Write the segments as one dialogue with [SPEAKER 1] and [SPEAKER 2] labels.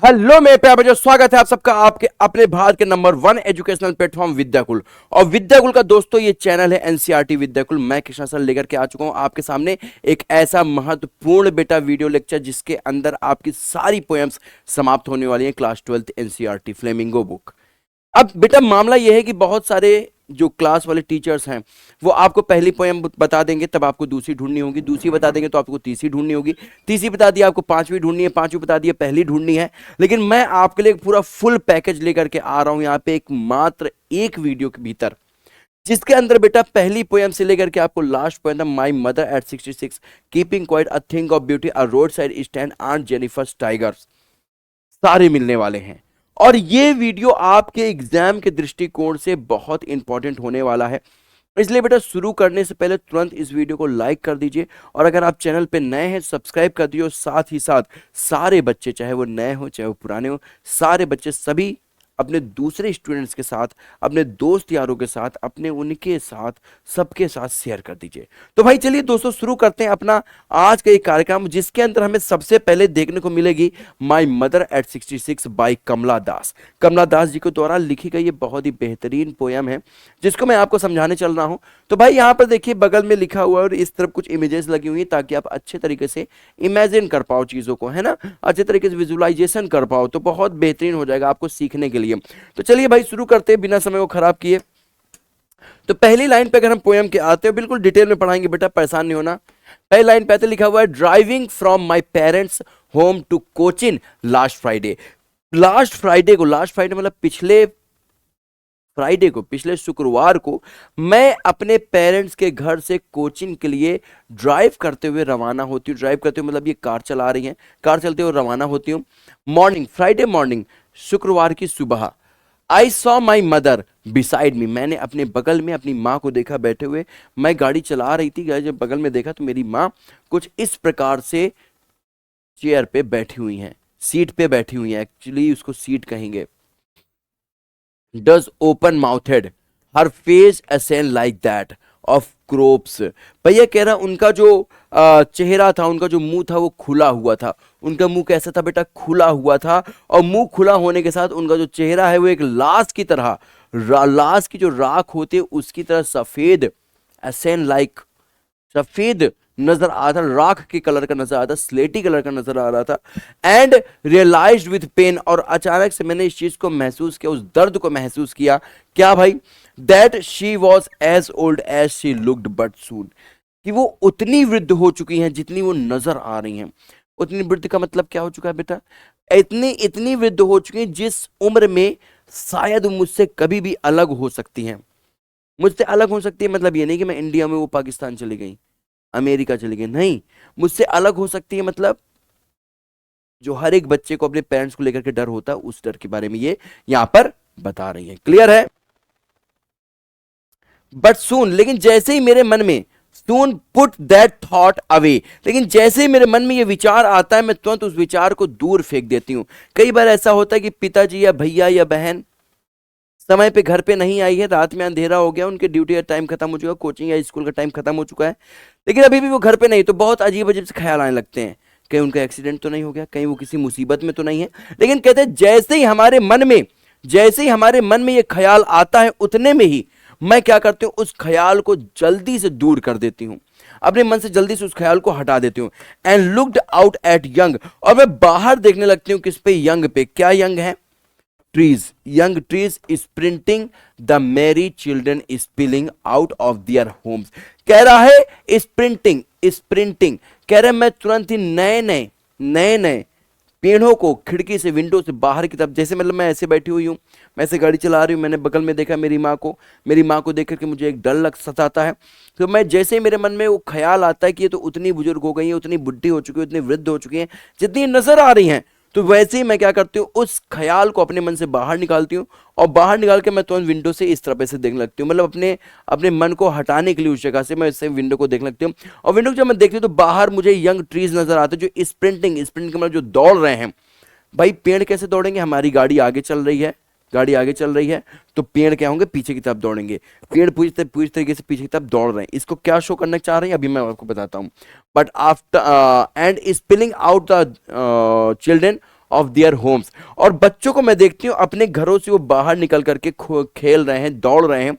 [SPEAKER 1] Hello मेरे प्यारे बच्चों, स्वागत है आप सबका आपके अपने भारत के नंबर 1 एजुकेशनल प्लेटफॉर्म विद्याकुल। और विद्याकुल का दोस्तों ये चैनल है एनसीईआरटी विद्याकुल। मैं कृष्णा सर लेकर के आ चुका हूं आपके सामने एक ऐसा महत्वपूर्ण बेटा वीडियो लेक्चर जिसके अंदर आपकी सारी पोएम्स समाप्त होने वाली हैं। Class 12 NCERT flamingo book. अब बेटा मामला यह है कि बहुत सारे जो क्लास वाले टीचर्स हैं वो आपको पहली पोएम बता देंगे, तब आपको दूसरी ढूंढनी होगी, दूसरी बता देंगे तो आपको तीसरी ढूंढनी होगी, तीसरी बता दिया आपको पांचवी ढूंढनी है, पांचवी बता दिया पहली ढूंढनी है। लेकिन मैं आपके लिए पूरा फुल पैकेज लेकर के आ रहा हूं यहाँ पे एक मात्र एक वीडियो के भीतर, जिसके अंदर बेटा पहली पोएम से लेकर के आपको last poem my mother at 66, keeping quiet, a thing of beauty, a road side stand, aunt Jennifer's tigers सारे मिलने वाले हैं। और ये वीडियो आपके एग्जाम के दृष्टिकोण से बहुत इंपॉर्टेंट होने वाला है। इसलिए बेटा शुरू करने से पहले तुरंत इस वीडियो को लाइक कर दीजिए, और अगर आप चैनल पे नए हैं सब्सक्राइब कर दीजिए। और साथ ही साथ सारे बच्चे, चाहे वो नए हो चाहे वो पुराने हो, सारे बच्चे सभी अपने दूसरे स्टूडेंट्स के साथ, अपने दोस्त यारों के साथ, अपने उनके साथ, सबके साथ शेयर कर दीजिए। तो भाई चलिए दोस्तों शुरू करते हैं अपना आज का एक कार्यक्रम, जिसके अंदर हमें सबसे पहले देखने को मिलेगी माई मदर एट 66 बाई कमला दास। कमला दास जी के द्वारा लिखी गई ये बहुत ही बेहतरीन पोयम है, जिसको मैं आपको समझाने चल रहा हूं। तो भाई यहाँ पर देखिए बगल में लिखा हुआ है और इस तरफ कुछ इमेजेस लगी हुई है, ताकि आप अच्छे तरीके से इमेजिन कर पाओ चीजों को, है ना, अच्छे तरीके से विजुअलाइजेशन कर पाओ, तो बहुत बेहतरीन हो जाएगा आपको सीखने के लिए। तो चलिए भाई शुरू करते हैं बिना समय को खराब किए। तो पहली लाइन पे अगर हम पोएम के आते हैं, बिल्कुल डिटेल में पढ़ाएंगे बेटा, परेशान नहीं होना। पहली लाइन पे लिखा हुआ है driving from my parents home to Cochin last Friday. Last Friday को, लास्ट फ्राइडे मतलब पिछले फ्राइडे को, पिछले शुक्रवार को मैं अपने पेरेंट्स के घर से कोचिंग के लिए ड्राइव करते हुए रवाना होती हूँ। ड्राइव करते हुए मतलब ये कार चला रही हैं, कार चलते हुए रवाना होती हूँ। मॉर्निंग, फ्राइडे मॉर्निंग, शुक्रवार की सुबह। I saw my mother beside me, मैंने अपने बगल में अपनी माँ को देखा बैठे हुए। मैं गाड़ी चला रही थी, जब बगल में देखा तो मेरी माँ कुछ इस प्रकार से चेयर पे बैठी हुई हैं, सीट पे बैठी हुई हैं, एक्चुअली उसको सीट कहेंगे। Does open mouthed, her face असेन लाइक दैट ऑफ क्रोप्स। भैया कह रहा उनका जो चेहरा था, उनका जो मुंह था वो खुला हुआ था। उनका मुंह कैसा था बेटा? खुला हुआ था। और मुंह खुला होने के साथ उनका जो चेहरा है वो एक लाश की तरह, लाश की जो राख होती है उसकी तरह सफेद, असेन लाइक, सफेद नजर आ रहा था, राख के कलर का नजर आ रहा था, स्लेटी कलर का नजर आ रहा था। एंड रियलाइज्ड विथ पेन, और अचानक से मैंने इस चीज को महसूस किया, उस दर्द को महसूस किया। क्या भाई? That she was as old as she looked but soon, कि वो उतनी वृद्ध हो चुकी हैं जितनी वो नजर आ रही हैं। उतनी वृद्ध का मतलब क्या हो चुका है बेटा? इतनी इतनी वृद्ध हो चुकी हैं जिस उम्र में शायद मुझसे कभी भी अलग हो सकती हैं। मुझसे अलग हो सकती है मतलब ये नहीं कि मैं इंडिया में, वो पाकिस्तान चली गई, अमेरिका चली गई, नहीं। मुझसे अलग हो सकती है मतलब जो हर एक बच्चे को अपने पेरेंट्स को लेकर के डर होता है, उस डर के बारे में ये यहां पर बता रही है। क्लियर है? बट सून, लेकिन जैसे ही मेरे मन में, सून पुट दैट थॉट अवे, लेकिन जैसे ही मेरे मन में ये विचार आता है मैं तुरंत उस विचार को दूर फेंक देती हूं। कई बार ऐसा होता है कि पिताजी या भैया या बहन समय पे घर पे नहीं आई है, रात में अंधेरा हो गया, उनके ड्यूटी का टाइम खत्म हो चुका, कोचिंग या स्कूल का टाइम खत्म हो चुका है, लेकिन अभी भी वो घर पे नहीं, तो बहुत अजीब अजीब से ख्याल आने लगते हैं। कहीं उनका एक्सीडेंट तो नहीं हो गया, कहीं वो किसी मुसीबत में तो नहीं है। लेकिन कहते हैं जैसे ही हमारे मन में, जैसे ही हमारे मन में ये ख्याल आता है, उतने में ही मैं क्या करती हूँ, उस ख्याल को जल्दी से दूर कर देती हूँ, अपने मन से जल्दी से उस ख्याल को हटा देती हूँ। And looked out at young, और मैं बाहर देखने लगती हूँ किस पे? यंग पे। क्या यंग है? Trees, young trees sprinting, the merry children spilling out of their homes। कह रहा है स्प्रिंटिंग, स्प्रिंटिंग, कह रहे मैं तुरंत ही नए नए पेड़ों को खिड़की से, विंडो से बाहर की तरफ, जैसे मतलब मैं ऐसे बैठी हुई हूँ, मैं ऐसे गाड़ी चला रही हूँ, मैंने बगल में देखा मेरी माँ को देख करके मुझे एक डर लग सताता है। तो मैं जैसे ही मेरे मन में वो ख्याल आता है कि ये तो उतनी बुजुर्ग हो गई है, उतनी बुढ़ी हो चुकी है, उतनी वृद्ध हो चुकी है जितनी नजर आ रही हैं, तो वैसे ही मैं क्या करती हूँ, उस ख्याल को अपने मन से बाहर निकालती हूँ, और बाहर निकाल के मैं तुरंत विंडो से इस तरफ से देखने लगती हूँ, मतलब अपने अपने मन को हटाने के लिए उस जगह से मैं इससे विंडो को देखने लगती हूँ। और विंडो जब मैं देखती हूँ तो बाहर मुझे यंग ट्रीज नजर आते हैं जो स्प्रिंटिंग मतलब जो दौड़ रहे हैं। भाई पेड़ कैसे दौड़ेंगे? हमारी गाड़ी आगे चल रही है, गाड़ी आगे चल रही है, तो पेड़ क्या होंगे? पीछे की तरफ दौड़ेंगे। पेड़ पूरी तरीके से पीछे की तरफ दौड़ रहे हैं। इसको क्या शो करना चाह रहे हैं अभी मैं आपको बताता हूं। But after and spilling out the children of their homes. और बच्चों को मैं देखती हूँ अपने घरों से वो बाहर निकल करके खेल रहे हैं, दौड़ रहे हैं,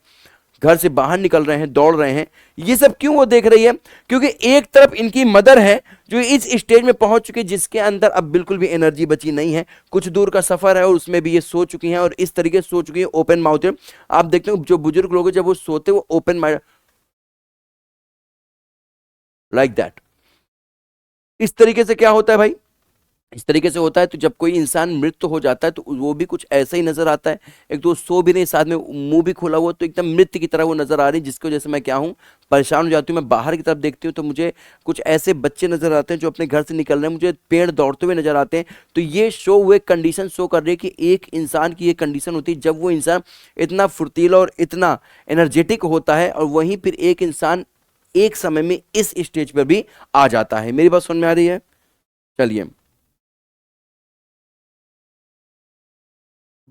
[SPEAKER 1] घर से बाहर निकल रहे हैं, दौड़ रहे हैं। ये सब क्यों वो देख रही है? क्योंकि एक तरफ इनकी मदर है जो इस स्टेज में पहुंच चुकी है जिसके अंदर अब बिल्कुल भी एनर्जी बची नहीं है, कुछ दूर का सफर है और उसमें भी ये सो चुकी हैं और इस तरीके से सो चुकी है, ओपन माउथ है। आप देखते हो जो बुजुर्ग लोग हैं जब वो सोते वो ओपन माइंड लाइक दैट। इस तरीके से क्या होता है भाई? इस तरीके से होता है। तो जब कोई इंसान मृत हो जाता है तो वो भी कुछ ऐसा ही नजर आता है। एक तो सो भी नहीं, साथ में मुंह भी खोला हुआ, तो एकदम मृत की तरह वो नजर आ रही है, जिसकी वजह से मैं क्या हूँ, परेशान हो जाती हूँ। मैं बाहर की तरफ देखती हूँ तो मुझे कुछ ऐसे बच्चे नजर आते हैं जो अपने घर से निकल रहे हैं, मुझे पेड़ दौड़ते हुए नजर आते हैं। तो ये शो वो एक कंडीशन शो कर रही है कि एक इंसान की ये कंडीशन होती है जब वो इंसान इतना फुर्तीला और इतना एनर्जेटिक होता है, और वहीं फिर एक इंसान एक समय में इस स्टेज पर भी आ जाता है। मेरी बात समझ में आ रही है? चलिए।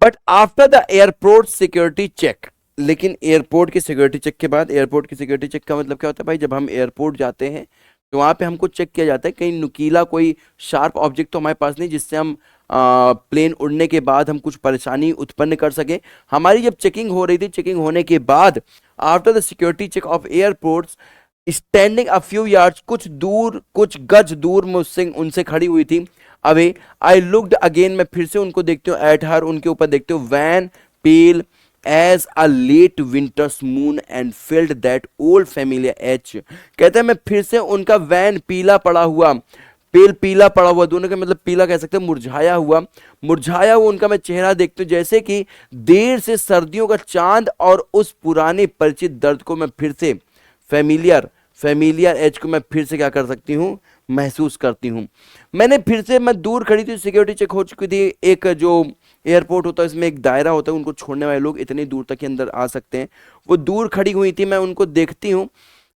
[SPEAKER 1] But after the airport security check, लेकिन एयरपोर्ट की सिक्योरिटी चेक के बाद, एयरपोर्ट की सिक्योरिटी चेक का मतलब क्या होता है भाई? जब हम एयरपोर्ट जाते हैं तो वहां पे हमको चेक किया जाता है कहीं नुकीला कोई शार्प ऑब्जेक्ट तो हमारे पास नहीं जिससे हम प्लेन उड़ने के बाद हम कुछ परेशानी उत्पन्न कर सके। हमारी जब चेकिंग हो रही थी, चेकिंग होने के बाद after the security check of airports, standing a few yards, कुछ दूर, कुछ गज दूर मुझसे उनसे खड़ी हुई थी अवे, आई लुक्ड अगेन, मैं फिर से उनको देखती हूँ, एट हर, उनके ऊपर देखती हूँ, wan pale as a late winter's moon and felt that old familiar ache. कहते हैं मैं फिर से उनका वैन पीला पड़ा हुआ, पेल पीला पड़ा हुआ, दोनों का मतलब पीला कह सकते हैं, मुरझाया हुआ, मुरझाया हुआ उनका मैं चेहरा देखती हूँ, जैसे कि देर से सर्दियों का चांद, और उस पुराने परिचित दर्द को मैं फिर से, फैमिलियर फैमिलियर एज को मैं फिर से क्या कर सकती हूँ, महसूस करती हूँ। मैंने फिर से, मैं दूर खड़ी थी, सिक्योरिटी चेक हो चुकी थी, एक जो एयरपोर्ट होता है इसमें एक दायरा होता है, उनको छोड़ने वाले लोग इतनी दूर तक के अंदर आ सकते हैं, वो दूर खड़ी हुई थी, मैं उनको देखती हूँ,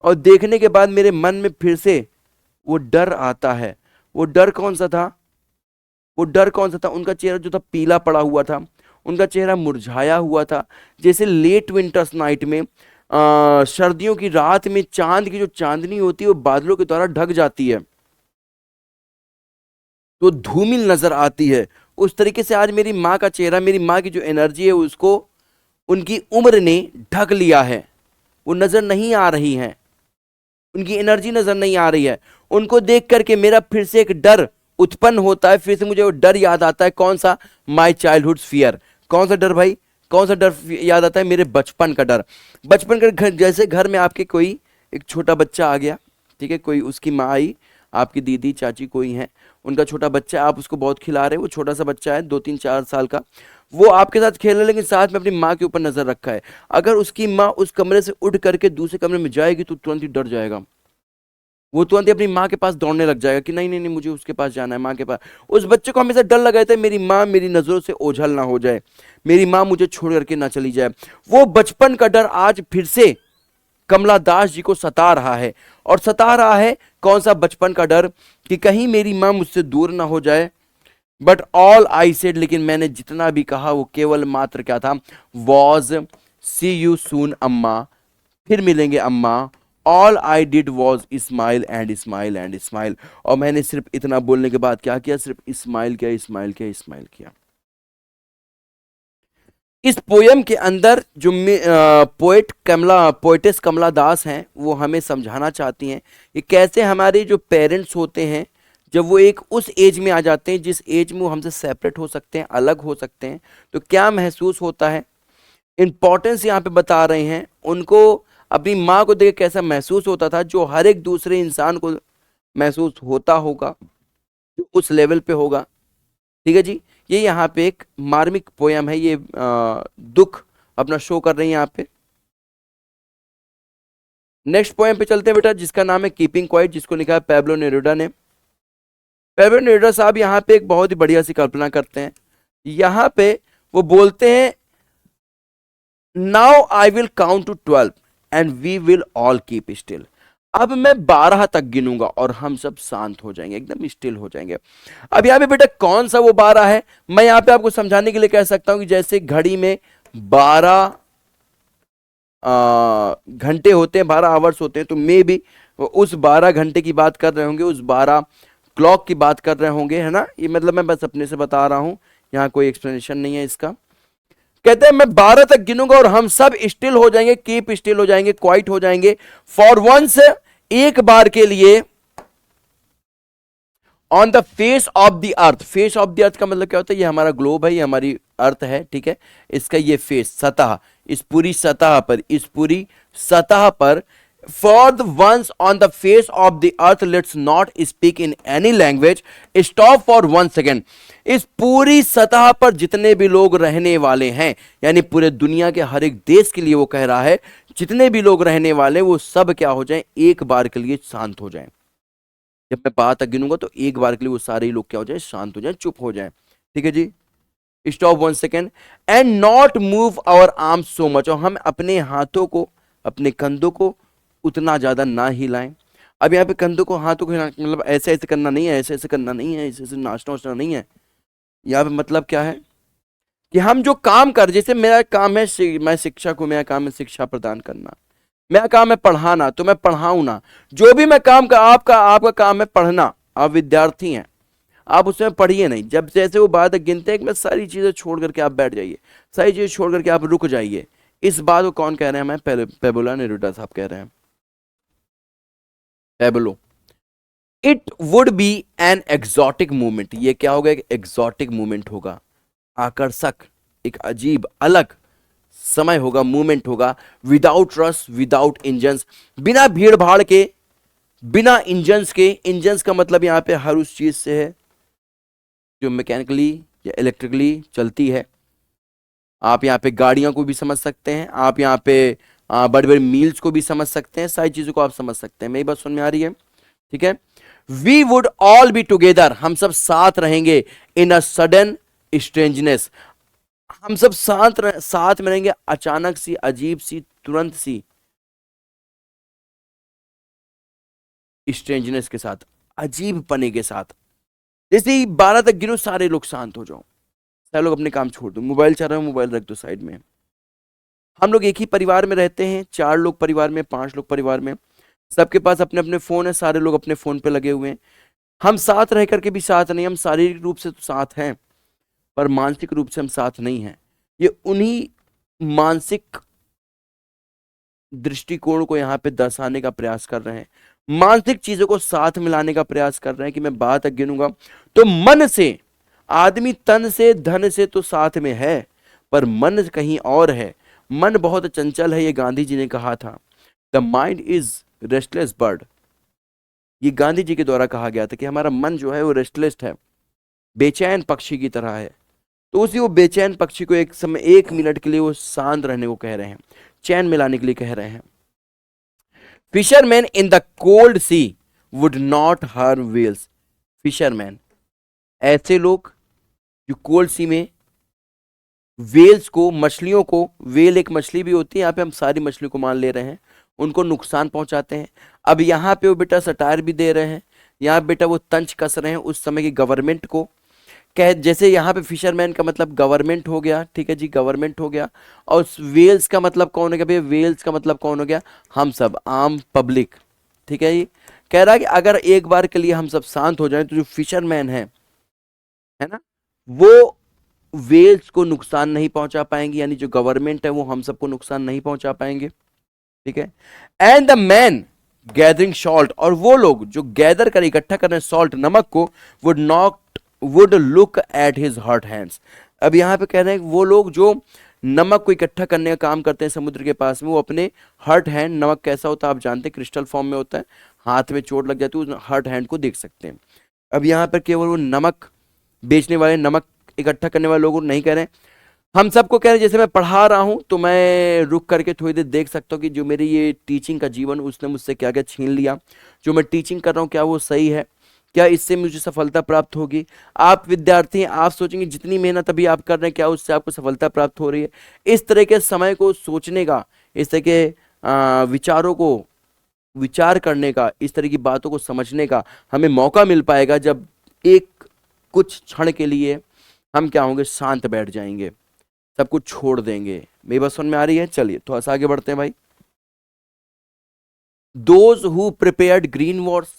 [SPEAKER 1] और देखने के बाद मेरे मन में फिर से वो डर आता है। वो डर कौन सा था? वो डर कौन सा था? उनका चेहरा जो था पीला पड़ा हुआ था, उनका चेहरा मुरझाया हुआ था, जैसे लेट विंटर्स नाइट में, सर्दियों की रात में चांद की जो चांदनी होती है वो बादलों के द्वारा ढक जाती है तो धूमिल नजर आती है। उस तरीके से आज मेरी माँ का चेहरा, मेरी माँ की जो एनर्जी है उसको उनकी उम्र ने ढक लिया है, वो नजर नहीं आ रही है, उनकी एनर्जी नजर नहीं आ रही है। उनको देख करके मेरा फिर से एक डर उत्पन्न होता है, फिर से मुझे वो डर याद आता है। कौन सा? My childhood fear. कौन सा डर भाई? कौन सा डर याद आता है? मेरे बचपन का डर। बचपन का घर, जैसे घर में आपके कोई एक छोटा बच्चा आ गया, ठीक है, कोई उसकी माँ आई, आपकी दीदी चाची कोई है, उनका छोटा बच्चा है, आप उसको बहुत खिला रहे हैं, वो छोटा सा बच्चा है 2 3 4 साल का, वो आपके साथ खेल रहा है लेकिन साथ में अपनी माँ के ऊपर नजर रखा है। अगर उसकी माँ उस कमरे से उठ करके दूसरे कमरे में जाएगी तो तुरंत ही डर जाएगा, वो तुरंत ही अपनी माँ के पास दौड़ने लग जाएगा कि नहीं नहीं नहीं मुझे उसके पास जाना है, माँ के पास। उस बच्चे को हमेशा डर लगा रहता है मेरी माँ मेरी नजरों से ओझल ना हो जाए, मेरी माँ मुझे छोड़ करके ना चली जाए। वो बचपन का डर आज फिर से कमला दास जी को सता रहा है, और सता रहा है कौन सा? बचपन का डर कि कहीं मेरी माँ मुझसे दूर ना हो जाए। बट ऑल आई सेड, लेकिन मैंने जितना भी कहा वो केवल मात्र क्या था? वॉज सी यू सून अम्मा, फिर मिलेंगे अम्मा। All I did was smile and smile and smile, और मैंने सिर्फ इतना बोलने के बाद क्या किया? सिर्फ स्माइल किया, स्माइल किया, स्माइल किया। इस पोयम के अंदर जो पोएटेस कमला दास हैं वो हमें समझाना चाहती हैं कि कैसे हमारे जो पेरेंट्स होते हैं जब वो एक उस एज में आ जाते हैं जिस एज में वो हमसे सेपरेट हो सकते हैं, अलग हो सकते हैं, तो क्या महसूस होता है। इंपॉर्टेंस यहाँ पे बता रहे हैं उनको, अपनी माँ को देख कैसा महसूस होता था, जो हर एक दूसरे इंसान को महसूस होता होगा जो उस लेवल पे होगा। ठीक है जी, ये यहाँ पे एक मार्मिक पोयम है, ये दुख अपना शो कर रही है यहाँ पे। नेक्स्ट पोयम पे चलते हैं बेटा, जिसका नाम है कीपिंग क्वाइट, जिसको लिखा है पैब्लो नेरुडा ने। पैब्लो नेरुडा साहब यहाँ पे एक बहुत ही बढ़िया सी कल्पना करते हैं। यहाँ पे वो बोलते हैं, now I will count to 12 and we will all keep still. अब मैं 12 तक गिनूंगा और हम सब शांत हो जाएंगे, एकदम स्टिल हो जाएंगे। अब यहाँ पे बेटा कौन सा वो 12 है, मैं यहाँ पे आपको समझाने के लिए कह सकता हूं कि जैसे घड़ी में 12 घंटे होते हैं, 12 आवर्स होते हैं, तो मे भी उस 12 घंटे की बात कर रहे होंगे, उस 12 क्लॉक की बात कर रहे होंगे, है ना। ये मतलब मैं बस अपने से बता रहा हूं, यहाँ कोई एक्सप्लेनेशन नहीं है इसका। कहते हैं मैं 12 तक गिनूंगा और हम सब स्टिल हो जाएंगे, कीप स्टिल हो जाएंगे, क्वाइट हो जाएंगे, फॉर वंस, एक बार के लिए, on the face of the earth. Face of the earth का मतलब क्या होता है, ये हमारा ग्लोब है, ये हमारी अर्थ है, ठीक है। इसका ये फेस, सतह, इस पूरी सतह पर, इस पूरी सतह पर, for the ones on the face of the earth let's not speak in any language, stop for 1 second. इस पूरी सतह पर जितने भी लोग रहने वाले हैं, यानी पूरे दुनिया के हर एक देश के लिए वो कह रहा है, जितने भी लोग रहने वाले वो सब क्या हो जाएं, एक बार के लिए शांत हो जाएं। जब मैं बात तक गिनूंगा तो एक बार के लिए वो सारे लोग क्या हो जाए, शांत हो जाए, चुप हो जाए, ठीक है जी। Stop 1 second and not move our arms so much, और हम अपने हाथों को, अपने कंधों को उतना ज्यादा ना हिलाएं। अब यहाँ पे कंधों को, हाथों को मतलब ऐसे ऐसे करना नहीं है, ऐसे ऐसे करना नहीं है, ऐसे ऐसे नाचना वाचना नहीं है। यहाँ पे मतलब क्या है कि हम जो काम कर, जैसे मेरा काम है, मैं शिक्षक हूं, मेरा काम है शिक्षा प्रदान करना, मेरा काम है पढ़ाना, तो मैं पढ़ाऊं ना। जो भी मैं काम कर, आपका आपका काम है पढ़ना, आप विद्यार्थी हैं, आप उसमें पढ़िए नहीं। जब जैसे वो बात गिनते हैं कि मैं सारी चीजें छोड़ करके आप बैठ जाइए, सारी चीजें छोड़ करके आप रुक जाइए। इस बात को कौन कह रहे हैं, हमें पेबुला नेरूदा साहब कह रहे हैं, Pablo. It would be an exotic moment, ये क्या होगा, एक एग्जॉटिक मूवमेंट होगा, आकर्षक, एक अजीब अलग समय होगा, मूवमेंट होगा, विदाउट रश, विदाउट इंजन्स, बिना भीड़ भाड़ के, बिना इंजन्स के। इंजन्स का मतलब यहां पे हर उस चीज से है जो मैकेनिकली या इलेक्ट्रिकली चलती है। आप यहाँ पे गाड़ियों को भी समझ सकते हैं, आप यहाँ पे बड़े बड़े मील्स को भी समझ सकते हैं, सारी चीजों को आप समझ सकते हैं। मेरी बात समझ में आ रही है, ठीक है। We would all be together, हम सब साथ रहेंगे, इन अ सडन स्ट्रेंजनेस, हम सब साथ में रहेंगे, अचानक सी, अजीब सी, तुरंत सी स्ट्रेंजनेस के साथ, अजीब पने के साथ। जैसे ही 12 तक गिनो, सारे लोग शांत हो जाओ, सारे लोग अपने काम छोड़ दो, मोबाइल चल रहा है मोबाइल रख दो साइड में। हम लोग एक ही परिवार में रहते हैं, 4 लोग परिवार में, 5 लोग परिवार में, सबके पास अपने अपने फोन है, सारे लोग अपने फोन पे लगे हुए हैं। हम साथ रह करके भी साथ नहीं, हम शारीरिक रूप से तो साथ हैं पर मानसिक रूप से हम साथ नहीं हैं। ये उन्हीं मानसिक दृष्टिकोण को यहाँ पे दर्शाने का प्रयास कर रहे हैं, मानसिक चीजों को साथ मिलाने का प्रयास कर रहे हैं कि मैं बात गिनूंगा तो मन से, आदमी तन से धन से तो साथ में है पर मन कहीं और है, मन बहुत चंचल है, ये गांधी जी ने कहा था। The mind is restless bird, ये गांधी जी के द्वारा कहा गया था कि हमारा मन जो है वो रेस्टलेस है, बेचैन पक्षी की तरह है। तो उसी वो बेचैन पक्षी को एक समय, 1 मिनट के लिए वो शांत रहने को कह रहे हैं, चैन मिलाने के लिए कह रहे हैं। Fisherman in the cold sea would not harm whales, fisherman, ऐसे लोग जो कोल्ड सी में व्हेल्स को, मछलियों को, व्हेल एक मछली भी होती है, यहाँ पे हम सारी मछली को मान ले रहे हैं, उनको नुकसान पहुंचाते हैं। अब यहाँ पे वो बेटा सटायर भी दे रहे हैं, यहाँ बेटा वो तंज कस रहे हैं उस समय की गवर्नमेंट को, कह जैसे यहाँ पे फिशरमैन का मतलब गवर्नमेंट हो गया, ठीक है जी, गवर्नमेंट हो गया। और वेल्स का मतलब कौन हो गया भैया, वेल्स का मतलब कौन हो गया, हम सब, आम पब्लिक, ठीक है जी। कह रहा है कि अगर एक बार के लिए हम सब शांत हो जाएं तो जो फिशरमैन है ना, वो वेल्स को नुकसान नहीं पहुंचा पाएंगे, यानी जो गवर्नमेंट है वो हम सबको नुकसान नहीं पहुंचा पाएंगे, ठीक है। And the man gathering salt, और वो लोग जो गैदर कर, इकट्ठा कर रहे हैं सॉल्ट, नमक को, would not would look at his hot hands. अब यहां पे कह रहे हैं कि वो लोग जो नमक को इकट्ठा करने का काम करते हैं समुद्र के पास में, वो अपने हर्ट हैंड, नमक कैसा होता है आप जानते हैं, क्रिस्टल फॉर्म में होता है, हाथ में चोट लग जाती है, उस हर्ट हैंड को देख सकते हैं। अब यहाँ पर केवल वो नमक बेचने वाले, नमक इकट्ठा करने वाले लोग नहीं कह रहे हैं, हम सबको कह रहे हैं, जैसे मैं पढ़ा रहा हूं तो मैं रुक करके थोड़ी देर देख सकता हूँ कि जो मेरी ये टीचिंग का जीवन, उसने मुझसे क्या क्या छीन लिया, जो मैं टीचिंग कर रहा हूँ क्या वो सही है, क्या इससे मुझे सफलता प्राप्त होगी। आप विद्यार्थी हैं, आप सोचेंगे जितनी मेहनत अभी आप कर रहे हैं क्या उससे आपको सफलता प्राप्त हो रही है। इस तरह के समय को सोचने का, इस तरह के विचारों को विचार करने का, इस तरह की बातों को समझने का हमें मौका मिल पाएगा जब एक कुछ क्षण के लिए हम क्या होंगे, शांत बैठ जाएंगे, सब कुछ छोड़ देंगे। मेरी बात समझ में आ रही है, चलिए थोड़ा सा आगे बढ़ते हैं भाई। Those who prepared green Wars,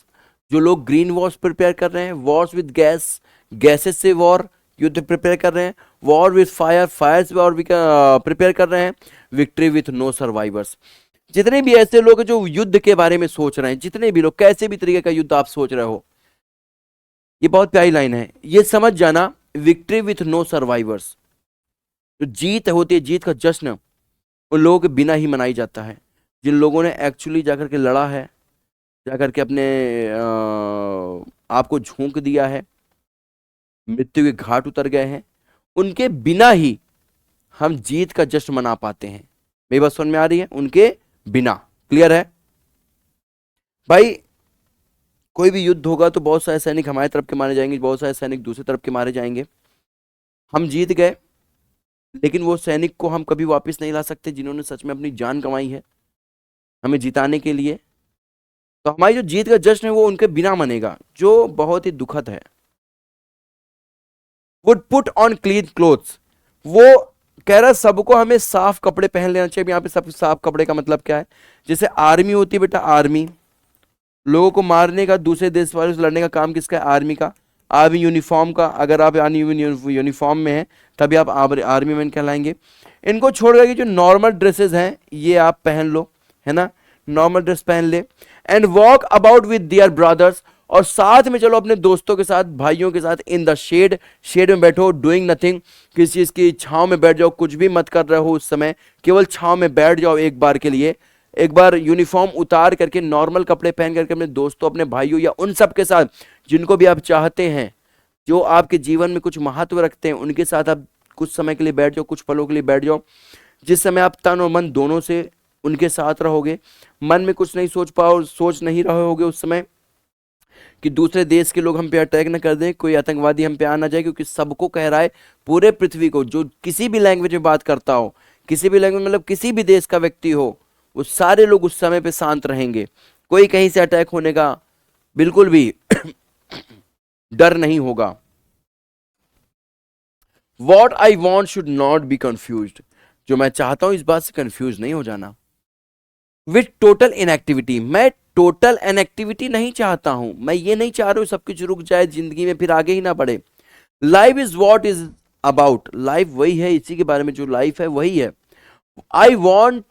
[SPEAKER 1] जो लोग ग्रीन वॉर्स प्रिपेयर कर रहे हैं, वॉर्स विद गैसेस से वॉर युद्ध प्रिपेयर कर रहे हैं, वॉर विद फायर से वॉर प्रिपेयर कर रहे हैं, विक्ट्री विथ नो सर्वाइवर्स। जितने भी ऐसे लोग हैं जो युद्ध के बारे में सोच रहे हैं, जितने भी लोग कैसे भी तरीके का युद्ध आप सोच रहे हो, ये बहुत प्यारी लाइन है, ये समझ जाना, विक्ट्री विथ नो सर्वाइवर्स। जो जीत होती है, जीत का जश्न उन लोगों के बिना ही मनाई जाता है, जिन लोगों ने एक्चुअली जाकर के लड़ा है, जाकर के अपने आप को झोंक दिया है, मृत्यु के घाट उतर गए हैं, उनके बिना ही हम जीत का जश्न मना पाते हैं। मेरी बात समझ में आ रही है? उनके बिना। क्लियर है भाई? कोई भी युद्ध होगा तो बहुत सारे सैनिक हमारी तरफ के मारे जाएंगे, बहुत सारे सैनिक दूसरी तरफ के मारे जाएंगे। हम जीत गए, लेकिन वो सैनिक को हम कभी वापस नहीं ला सकते जिन्होंने सच में अपनी जान गंवाई है हमें जिताने के लिए। तो हमारी जो जीत का जश्न है वो उनके बिना मनेगा, जो बहुत ही दुखद है। Would put on clean clothes, वो कह रहा है सबको हमें साफ कपड़े पहन लेना चाहिए। यहाँ पे सब साफ कपड़े का मतलब क्या है? जैसे आर्मी होती है बेटा, आर्मी लोगों को मारने का, दूसरे देश वालों से लड़ने का काम किसका है? आर्मी का। आर्मी यूनिफॉर्म का, अगर आप यूनिफॉर्म में हैं तभी आप आर्मी मैन कहलाएंगे। इनको छोड़ करके जो नॉर्मल ड्रेसेस हैं ये आप पहन लो, है ना, नॉर्मल ड्रेस पहन ले। And walk about with their brothers, और साथ में चलो अपने दोस्तों के साथ, भाइयों के साथ। इन द शेड, शेड में बैठो, डूइंग नथिंग, किसी चीज की छांव में बैठ जाओ, कुछ भी मत कर रहे हो उस समय, केवल छांव में बैठ जाओ एक बार के लिए। एक बार यूनिफॉर्म उतार करके नॉर्मल कपड़े पहन करके अपने दोस्तों, अपने भाइयों या उन सब के साथ जिनको भी आप चाहते हैं, जो आपके जीवन में कुछ महत्व रखते हैं, उनके साथ आप कुछ समय के लिए बैठ जाओ, कुछ पलों के लिए बैठ जाओ, जिस समय आप तन और मन दोनों से उनके साथ रहोगे। मन में कुछ नहीं सोच नहीं रहे होगे उस समय कि दूसरे देश के लोग हम पे अटैक ना कर दें, कोई आतंकवादी हम पे आ ना जाए, क्योंकि सबको कह रहा है, पूरे पृथ्वी को, जो किसी भी लैंग्वेज में बात करता हो, किसी भी लैंग्वेज मतलब किसी भी देश का व्यक्ति हो, वो सारे लोग उस समय पे शांत रहेंगे। कोई कहीं से अटैक होने का बिल्कुल भी डर नहीं होगा। What I want should not be confuse, जो मैं चाहता हूं इस बात से कंफ्यूज नहीं हो जाना। विथ टोटल इनएक्टिविटी, मैं टोटल इनएक्टिविटी नहीं चाहता हूं, मैं ये नहीं चाह रहा हूं सब कुछ रुक जाए जिंदगी में, फिर आगे ही ना बढ़े। Life is what is about, life वही है, इसी के बारे में, जो लाइफ है वही है। I want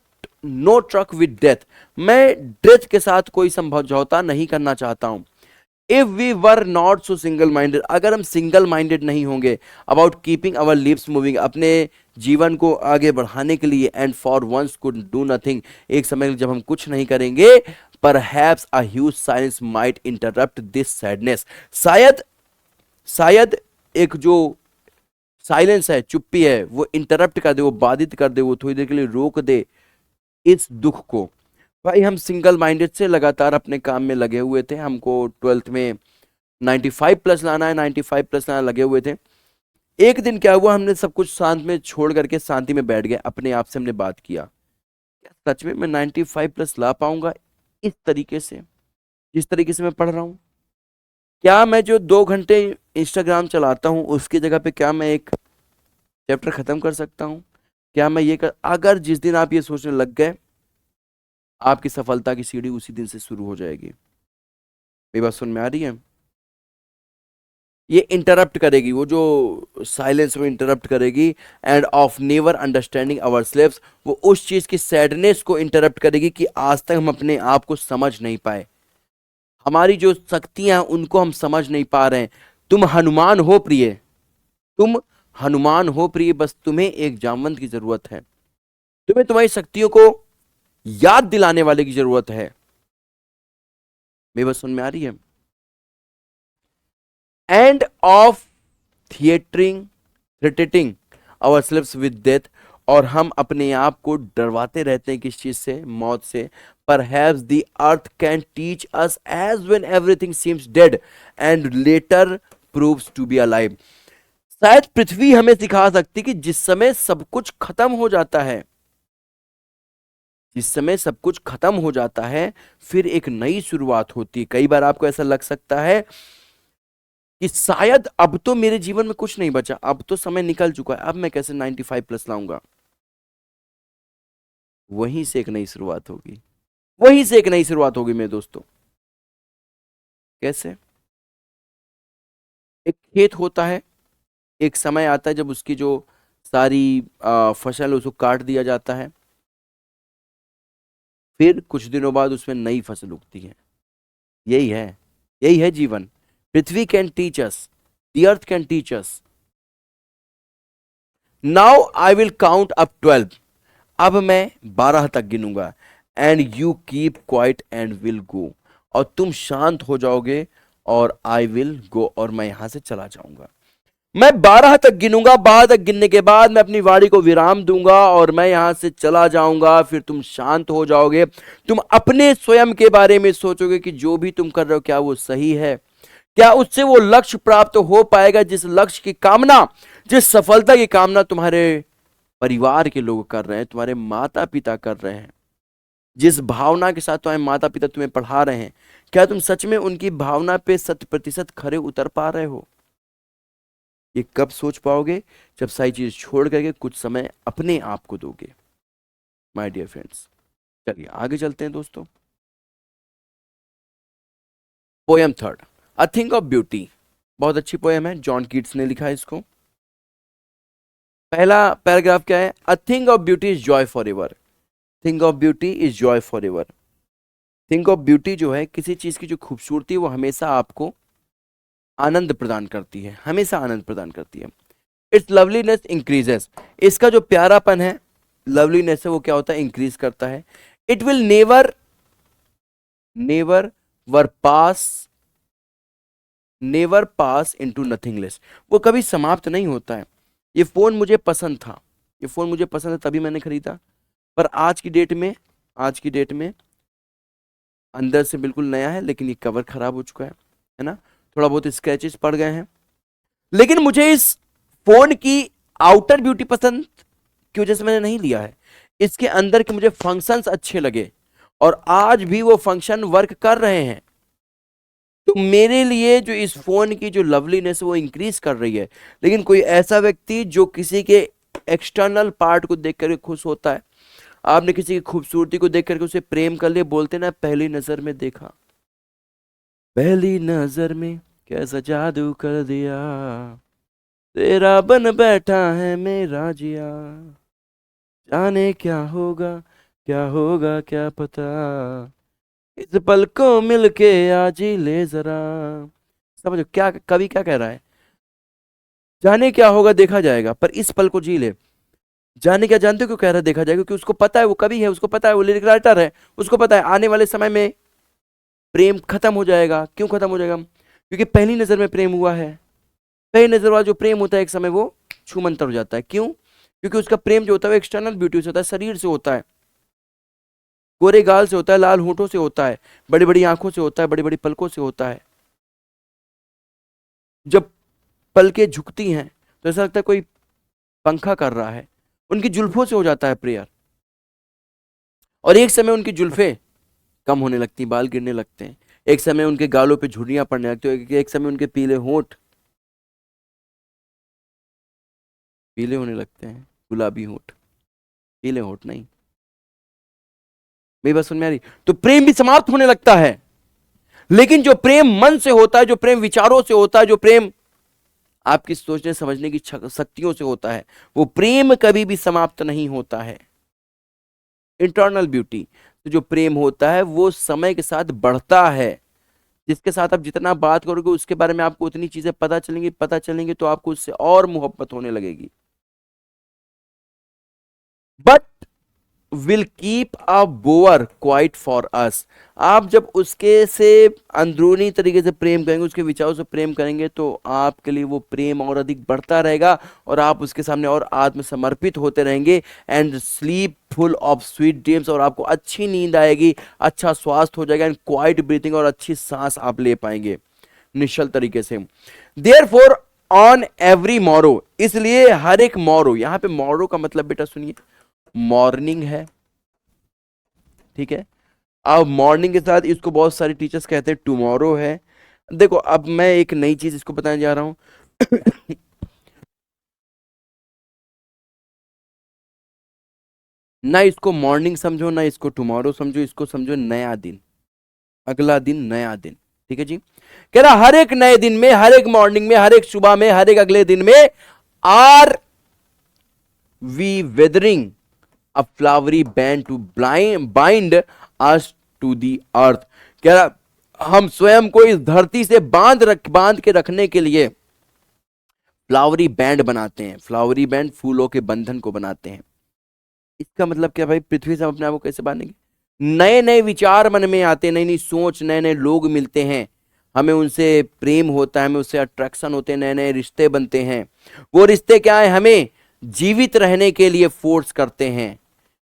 [SPEAKER 1] no truck with death, मैं डेथ के साथ कोई समझौता नहीं करना चाहता हूं। If we were not so single minded, अगर हम सिंगल माइंडेड नहीं होंगे about keeping our lives moving, अपने जीवन को आगे बढ़ाने के लिए, and for once could do nothing, एक समय जब हम कुछ नहीं करेंगे, perhaps a huge silence might interrupt this sadness, शायद शायद एक जो साइलेंस है, चुप्पी है, वो इंटरप्ट कर दे, वो बाधित कर दे, वो थोड़ी देर के लिए रोक दे इस दुख को। भाई हम सिंगल माइंडेड से लगातार अपने काम में लगे हुए थे, हमको 12th में 95 प्लस लाना है, 95 प्लस लाना लगे हुए थे। एक दिन क्या हुआ, हमने सब कुछ शांत में छोड़ करके शांति में बैठ गए, अपने आप से हमने बात किया, क्या सच में मैं 95 प्लस ला पाऊंगा इस तरीके से, जिस तरीके से मैं पढ़ रहा हूँ? क्या मैं जो 2 घंटे इंस्टाग्राम चलाता हूँ उसकी जगह पे क्या मैं एक चैप्टर खत्म कर सकता हूँ? क्या मैं ये अगर जिस दिन आप ये सोचने लग गए, आपकी सफलता की सीढ़ी उसी दिन से शुरू हो जाएगी। मेरी बात सुन में आ रही है? ये इंटरप्ट करेगी, वो जो साइलेंस में इंटरप्ट करेगी, and of never understanding ourselves, वो उस चीज की सैडनेस को इंटरप्ट करेगी कि आज तक हम अपने आप को समझ नहीं पाए, हमारी जो शक्तियां हैं उनको हम समझ नहीं पा रहे हैं। तुम हनुमान हो प्रिय, तुम हनुमान हो प्रिय, बस तुम्हें एक जामवंत की जरूरत है, तुम्हें तुम्हारी शक्तियों को याद दिलाने वाले की जरूरत है। मेरी बात सुन में आ रही है? And of threatening threatening our selves with death, और हम अपने आप को डरवाते रहते हैं किस चीज से? मौत से। Perhaps the earth can teach us as when everything seems dead and later proves to be alive, शायद पृथ्वी हमें सिखा सकती कि जिस समय सब कुछ खत्म हो जाता है, जिस समय सब कुछ खत्म हो जाता है, फिर एक नई शुरुआत होती है। कई बार आपको ऐसा लग सकता है कि शायद अब तो मेरे जीवन में कुछ नहीं बचा, अब तो समय निकल चुका है, अब मैं कैसे 95 प्लस लाऊंगा? वहीं से एक नई शुरुआत होगी, वहीं से एक नई शुरुआत होगी मेरे दोस्तों। कैसे? एक खेत होता है, एक समय आता है जब उसकी जो सारी फसल है उसको काट दिया जाता है, फिर कुछ दिनों बाद उसमें नई फसल उगती है। यही है, यही है जीवन। पृथ्वी can teach us, the earth can teach us. Now I will count up 12। अब मैं 12 तक गिनूंगा, and you keep quiet and will go. और तुम शांत हो जाओगे और आई विल गो, और मैं यहां से चला जाऊंगा। मैं 12 तक गिनूंगा, 12 तक गिनने के बाद मैं अपनी वाणी को विराम दूंगा और मैं यहां से चला जाऊंगा। फिर तुम शांत हो जाओगे, तुम अपने स्वयं के बारे में सोचोगे कि जो भी तुम कर रहे हो क्या वो सही है, क्या उससे वो लक्ष्य प्राप्त हो पाएगा जिस लक्ष्य की कामना, जिस सफलता की कामना तुम्हारे परिवार के लोग कर रहे हैं, तुम्हारे माता पिता कर रहे हैं, जिस भावना के साथ तुम्हारे माता पिता तुम्हें पढ़ा रहे हैं, क्या तुम सच में उनकी भावना पे 100% खरे उतर पा रहे हो? ये कब सोच पाओगे? जब सारी चीज छोड़ करके कुछ समय अपने आप को दोगे, माय डियर फ्रेंड्स। चलिए आगे चलते हैं दोस्तों। Poem third, a thing of beauty. बहुत अच्छी पोयम है, जॉन कीट्स ने लिखा है इसको। पहला पैराग्राफ क्या है? अ thing of beauty is Joy for ever. Thing of beauty is Joy for ever. Thing of beauty जो है, किसी चीज की जो खूबसूरती है वो हमेशा आपको आनंद प्रदान करती है, हमेशा आनंद प्रदान करती है। It's loveliness increases. इसका जो प्यारापन है, लवलीनेस है, वो क्या होता है? इंक्रीज करता है। It will never never ever pass never pass into nothingness. वो कभी समाप्त नहीं होता है। ये फोन मुझे पसंद था, ये फोन मुझे पसंद है तभी मैंने खरीदा, पर आज की डेट में अंदर से बिल्कुल नया है लेकिन ये कवर खराब हो चुका है ना, थोड़ा बहुत स्क्रैचेस पड़ गए हैं। लेकिन मुझे इस फोन की आउटर ब्यूटी पसंद की वजह से मैंने नहीं लिया है, इसके अंदर के मुझे फंक्शंस अच्छे लगे और आज भी वो फंक्शन वर्क कर रहे हैं। तो मेरे लिए जो इस फोन की जो लवलीनेस है वो इंक्रीज कर रही है। लेकिन कोई ऐसा व्यक्ति जो किसी के एक्सटर्नल पार्ट को देख करके खुश होता है, आपने किसी की खूबसूरती को देख करके उसे प्रेम कर लिया, बोलते ना पहली नजर में देखा, पहली नजर में कैसा जादू कर दिया, तेरा बन बैठा है मेरा जिया, जाने क्या होगा क्या पता, इस पल को मिलके आज ही ले जरा। समझो क्या कवि क्या कह रहा है? जाने क्या होगा देखा जाएगा, पर इस पल को जी ले। जाने क्या, जानते हो क्यों कह रहा है देखा जाएगा? क्योंकि उसको पता है, वो कवि है, उसको पता है, वो लिरिक राइटर है, उसको पता है आने वाले समय में प्रेम खत्म हो जाएगा। क्यों खत्म हो जाएगा? क्योंकि पहली नजर में प्रेम हुआ है। पहली नजर वाला जो प्रेम होता है एक समय वो छूमंतर हो जाता है। क्यों? क्योंकि उसका प्रेम जो होता है वो एक्सटर्नल ब्यूटी से होता है, शरीर से होता है, गोरे गाल से होता है, लाल होठों से होता है, बड़ी बड़ी आंखों से होता है, बड़ी बड़ी पलकों से होता है। जब पलकें झुकती हैं तो ऐसा लगता है कोई पंखा कर रहा है। उनकी जुल्फों से हो जाता है प्रेयर, और एक समय उनकी जुल्फें कम होने लगती, बाल गिरने लगते हैं, एक समय उनके गालों पे झुर्रियां पड़ने लगती है, एक समय उनके पीले होंठ पीले होने लगते हैं, गुलाबी होंठ, पीले होंठ नहीं। मेरी बात सुन में आ रही? तो प्रेम भी समाप्त होने लगता है। लेकिन जो प्रेम मन से होता है, जो प्रेम विचारों से होता है, जो प्रेम आपकी सोचने समझने की शक्तियों से होता है, वो प्रेम कभी भी समाप्त नहीं होता है। इंटरनल ब्यूटी, तो जो प्रेम होता है वो समय के साथ बढ़ता है। जिसके साथ आप जितना बात करोगे उसके बारे में आपको उतनी चीजें पता चलेंगी तो आपको उससे और मोहब्बत होने लगेगी। But will keep a bower quiet for us. आप जब उसके से अंदरूनी तरीके से प्रेम करेंगे, उसके विचारों से प्रेम करेंगे, तो आपके लिए वो प्रेम और अधिक बढ़ता रहेगा और आप उसके सामने और आत्मसमर्पित होते रहेंगे। And sleep full of sweet dreams, और आपको अच्छी नींद आएगी, अच्छा स्वास्थ्य हो जाएगा, एंड क्वाइट ब्रीथिंग, और अच्छी सांस आप ले पाएंगे निश्चल तरीके से। Therefore on every morrow, इसलिए हर एक मॉरो, यहां पे मॉरो का मतलब बेटा सुनिए, मॉर्निंग है, ठीक है। अब मॉर्निंग के साथ इसको बहुत सारे टीचर्स कहते हैं टुमारो है। देखो अब मैं एक नई चीज इसको बताने जा रहा हूं। ना इसको मॉर्निंग समझो, ना इसको टुमारो समझो, इसको समझो नया दिन, अगला दिन, नया दिन, ठीक है जी। कह रहा हर एक नए दिन में, हर एक मॉर्निंग में, हर एक सुबह में, हर एक अगले दिन में are we wreathing a flowery band to bind us to the earth. कह रहा हम स्वयं को इस धरती से बांध के रखने के लिए फ्लावरी बैंड बनाते हैं। फ्लावरी बैंड फूलों के बंधन को बनाते हैं। इसका मतलब क्या भाई, पृथ्वी से हम अपने आप को कैसे बांधेंगे? नए नए विचार मन में आते, नई नई सोच, नए नए लोग मिलते हैं, हमें उनसे प्रेम होता है, हमें उससे अट्रैक्शन होते हैं, नए नए रिश्ते बनते हैं। वो रिश्ते क्या है, हमें जीवित रहने के लिए फोर्स करते हैं।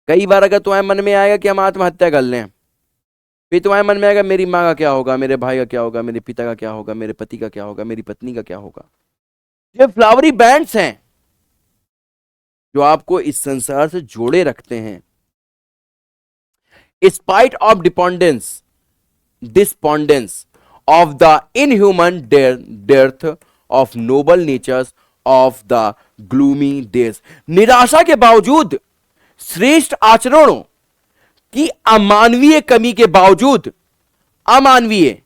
[SPEAKER 1] कई बार अगर तुम्हारे मन में आएगा कि हम आत्महत्या कर लें, फिर तुम्हारे मन में आएगा मेरी माँ का क्या होगा, मेरे भाई का क्या होगा, मेरे पिता का क्या होगा, मेरे पति का क्या होगा, मेरी पत्नी का क्या होगा। ये फ्लावरी बैंड्स हैं जो आपको इस संसार से जोड़े रखते हैं। Spite of despondence of the inhuman dearth of noble natures of the gloomy days। निराशा के बावजूद, श्रेष्ठ आचरणों की अमानवीय कमी के बावजूद, अमानवीय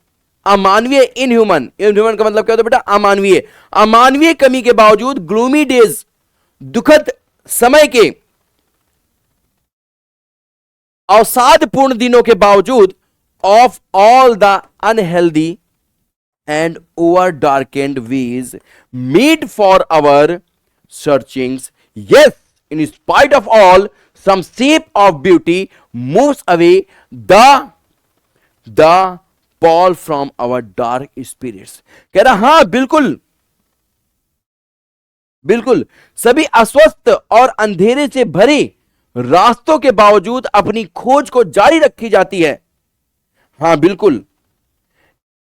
[SPEAKER 1] अमानवीय इनह्यूमन, इनह्यूमन का मतलब क्या होता है बेटा, अमानवीय, अमानवीय कमी के बावजूद, ग्लूमी डेज दुखद समय के, अवसादपूर्ण दिनों के बावजूद, of all the unhealthy and over darkened ways made for our searchings, yes, in spite of all, some shape of beauty moves away the pall from our dark spirits। कह रहा हां बिल्कुल बिल्कुल, सभी अस्वस्थ और अंधेरे से भरे रास्तों के बावजूद अपनी खोज को जारी रखी जाती है। हां बिल्कुल,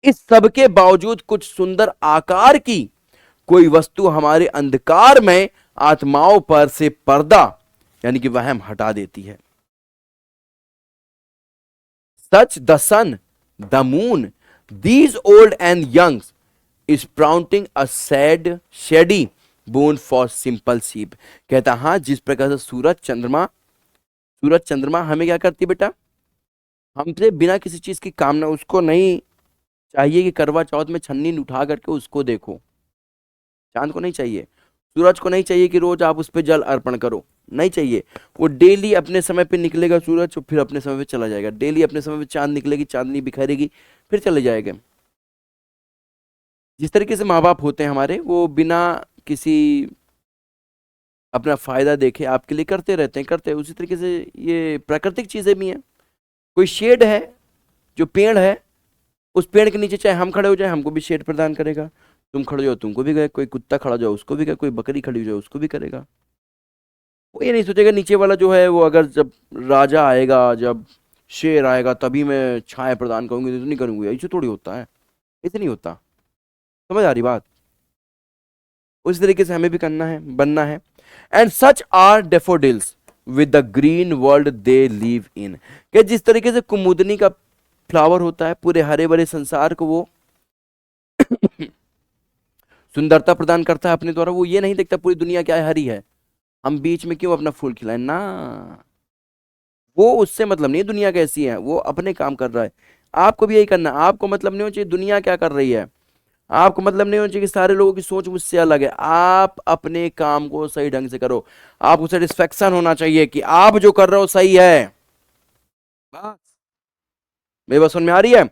[SPEAKER 1] इस सब के बावजूद कुछ सुंदर आकार की कोई वस्तु हमारे अंधकार में आत्माओं पर से पर्दा यानी कि वहम हटा देती है। Such the sun, the moon, these old and young sprouting a sad shady boon for simple sheep. कहता हां, जिस प्रकार से सूरज चंद्रमा हमें क्या करती है बेटा, हमसे बिना किसी चीज की कामना, उसको नहीं चाहिए कि करवा चौथ में छन्नी उठा करके उसको देखो। चांद को नहीं चाहिए, सूरज को नहीं चाहिए कि रोज आप उस पर जल अर्पण करो, नहीं चाहिए। वो डेली अपने समय पे निकलेगा सूरज, फिर अपने समय पे चला जाएगा। डेली अपने समय पे चांद निकलेगी, चांदनी बिखरेगी, फिर चले जाएगा। जिस तरीके से माँ बाप होते हैं हमारे, वो बिना किसी अपना फायदा देखे आपके लिए करते हैं, उसी तरीके से ये प्राकृतिक चीजें भी हैं। कोई शेड है, जो पेड़ है, उस पेड़ के नीचे चाहे हम खड़े हो जाए, हमको भी शेड प्रदान करेगा। तुम खड़े हो तुमको भी, गए कोई कुत्ता खड़ा जाओ उसको भी, कोई बकरी खड़ी हो जाए उसको भी करेगा। वो ये नहीं सोचेगा नीचे वाला जो है, वो अगर जब राजा आएगा, जब शेर आएगा तभी मैं छाया प्रदान करूंगी, तो नहीं करूंगी। ऐसे थोड़ी होता है, ऐसे नहीं होता। समझ आ रही बात? उस तरीके से हमें भी करना है, बनना है। And such are daffodils with the green world they live in. कि जिस तरीके से कुमुदनी का फ्लावर होता है, पूरे हरे भरे संसार को वो सुंदरता प्रदान करता है अपने द्वारा। वो ये नहीं देखता पूरी दुनिया क्या है, हरी है, हम बीच में क्यों अपना फूल खिलाएं ना। वो उससे मतलब नहीं दुनिया कैसी है, वो अपने काम कर रहा है। आपको भी यही करना। आपको मतलब नहीं होना चाहिए दुनिया क्या कर रही है, आपको मतलब नहीं होना चाहिए कि सारे लोगों की सोच मुझसे अलग है। आप अपने काम को सही ढंग से करो। आपको सेटिस्फेक्शन होना चाहिए कि आप जो कर रहे हो सही है। बस मेरी बात समझ में आ रही है?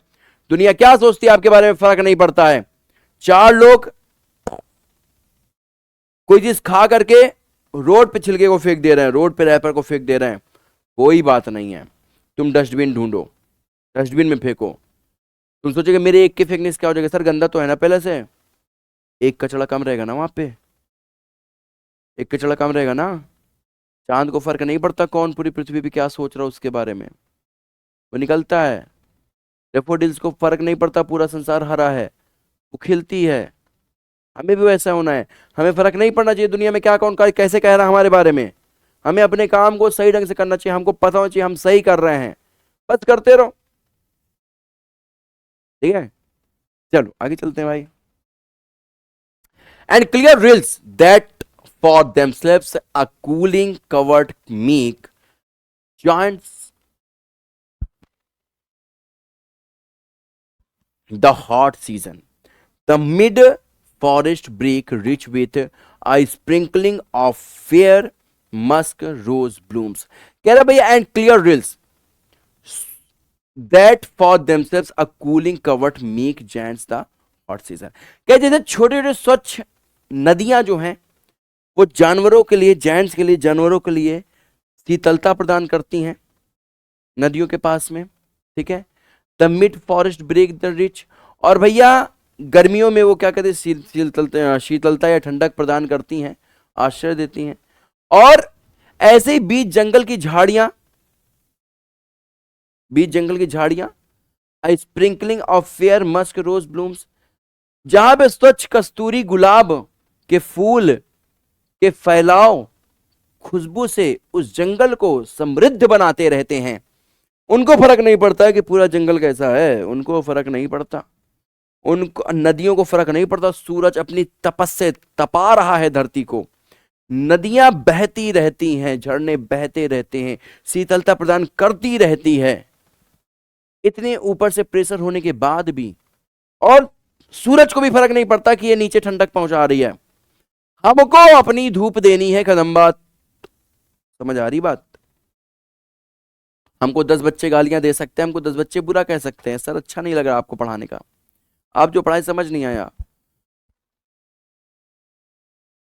[SPEAKER 1] दुनिया क्या सोचती है आपके बारे में फर्क नहीं पड़ता है। चार लोग कोई चीज खा करके रोड पे छिलके को फेंक दे रहे हैं, रोड पे रैपर को फेंक दे रहे हैं, कोई बात नहीं है। तुम डस्टबिन ढूंढो, डस्टबिन में फेंको। तुम सोचोगे मेरे एक के फेंकने से क्या हो जाएगा, सर गंदा तो है ना पहले से, एक कचड़ा कम रहेगा ना वहां पे, एक कचड़ा कम रहेगा ना। चांद को फर्क नहीं पड़ता कौन पूरी पृथ्वी पे क्या सोच रहा है उसके बारे में, वो निकलता है। डेफोडिल्स को फर्क नहीं पड़ता पूरा संसार हरा है, वो खिलती है। हमें भी वैसा होना है। हमें फर्क नहीं पड़ना चाहिए दुनिया में क्या कौन का कैसे कह रहा है हमारे बारे में। हमें अपने काम को सही ढंग से करना चाहिए, हमको पता होना चाहिए हम सही कर रहे हैं, बस करते रहो। ठीक है, चलो आगे चलते हैं भाई। And clear rills that for themselves a cooling covert make giants the hot season, the mid forest brake rich with a sprinkling of fair musk rose blooms. कह रहा भैया and clear rills that for themselves a cooling covert make giants the hot season. क्या जैसे छोटे छोटे स्वच्छ नदियां जो हैं वो जानवरों के लिए, जायंट्स के लिए, जानवरों के लिए शीतलता प्रदान करती हैं नदियों के पास में, ठीक है। The mid forest brake the rich, और भैया गर्मियों में वो क्या कहते हैं, शीतलता या ठंडक प्रदान करती हैं, आश्रय देती हैं। और ऐसे ही बीच जंगल की झाड़ियां a sprinkling of fair musk rose blooms, जहां पे स्वच्छ कस्तूरी गुलाब के फूल के फैलाव खुशबू से उस जंगल को समृद्ध बनाते रहते हैं। उनको फर्क नहीं पड़ता है कि पूरा जंगल कैसा है, उनको फर्क नहीं पड़ता, उनको नदियों को फर्क नहीं पड़ता। सूरज अपनी तपस से तपा रहा है धरती को, नदियां बहती रहती हैं, झरने बहते रहते हैं, शीतलता प्रदान करती रहती है इतने ऊपर से प्रेशर होने के बाद भी। और सूरज को भी फर्क नहीं पड़ता कि ये नीचे ठंडक पहुंचा रही है, हमको अपनी धूप देनी है कदम्बा। समझ आ रही बात? हमको 10 बच्चे गालियां दे सकते हैं, हमको 10 बच्चे बुरा कह सकते हैं, सर अच्छा नहीं लग रहा आपको पढ़ाने का, आप जो पढ़ाई समझ नहीं आया,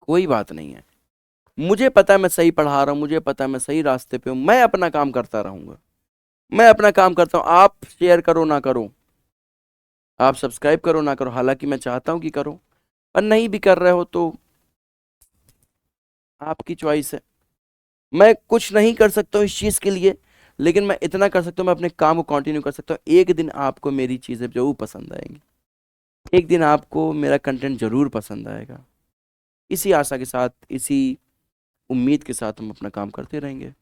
[SPEAKER 1] कोई बात नहीं है, मुझे पता है मैं सही पढ़ा रहा हूं, मुझे पता है मैं सही रास्ते पे हूं, मैं अपना काम करता रहूंगा, मैं अपना काम करता हूं। आप शेयर करो ना करो, आप सब्सक्राइब करो ना करो, हालांकि मैं चाहता हूं कि करो, पर नहीं भी कर रहे हो तो आपकी चॉइस है। मैं कुछ नहीं कर सकता हूँ इस चीज के लिए, लेकिन मैं इतना कर सकता हूँ, मैं अपने काम को कंटिन्यू कर सकता हूँ। एक दिन आपको मेरी चीजें जरूर पसंद आएंगी, एक दिन आपको मेरा कंटेंट जरूर पसंद आएगा। इसी आशा के साथ, इसी उम्मीद के साथ हम अपना काम करते रहेंगे।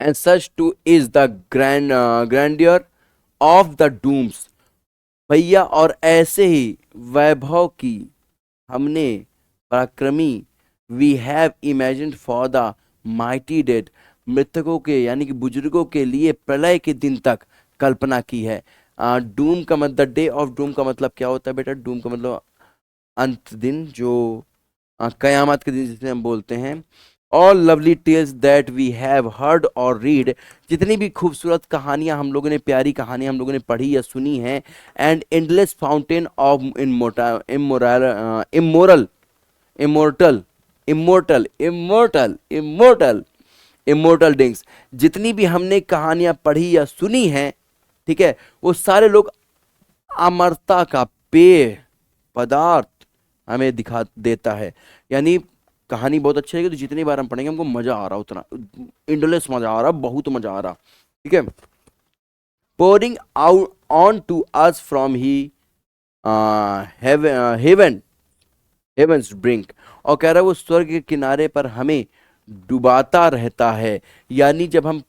[SPEAKER 1] And such too is the grandeur of the dooms, भैया और ऐसे ही वैभव की हमने पराक्रमी we have imagined for the mighty dead, मृतकों के यानी कि बुजुर्गों के लिए प्रलय के दिन तक कल्पना की है। डूम का मतलब, द डे ऑफ डूम का मतलब क्या होता है बेटा? डूम का मतलब अंत दिन, जो कयामत के दिन जिसे हम बोलते हैं। All lovely tales that we have heard or read, जितनी भी खूबसूरत कहानियां हम लोगों ने, प्यारी कहानियां हम लोगों ने पढ़ी या सुनी हैं। And endless fountain of immoral immortal immortal immortal immortal immortal drink, जितनी भी हमने कहानियां पढ़ी या सुनी हैं, ठीक है, वो सारे लोग अमरता का पेय पदार्थ हमें दिखा देता है। यानी कहानी बहुत अच्छी है, तो जितनी बार हम पढ़ेंगे हमको मजा आ रहा, उतना इंडलेस मजा आ रहा, बहुत मजा आ रहा, ठीक है। Pouring out on to us from he heaven heaven's brink, और कह रहा है वो स्वर्ग के किनारे पर हमें डुबाता रहता है। यानी जब हम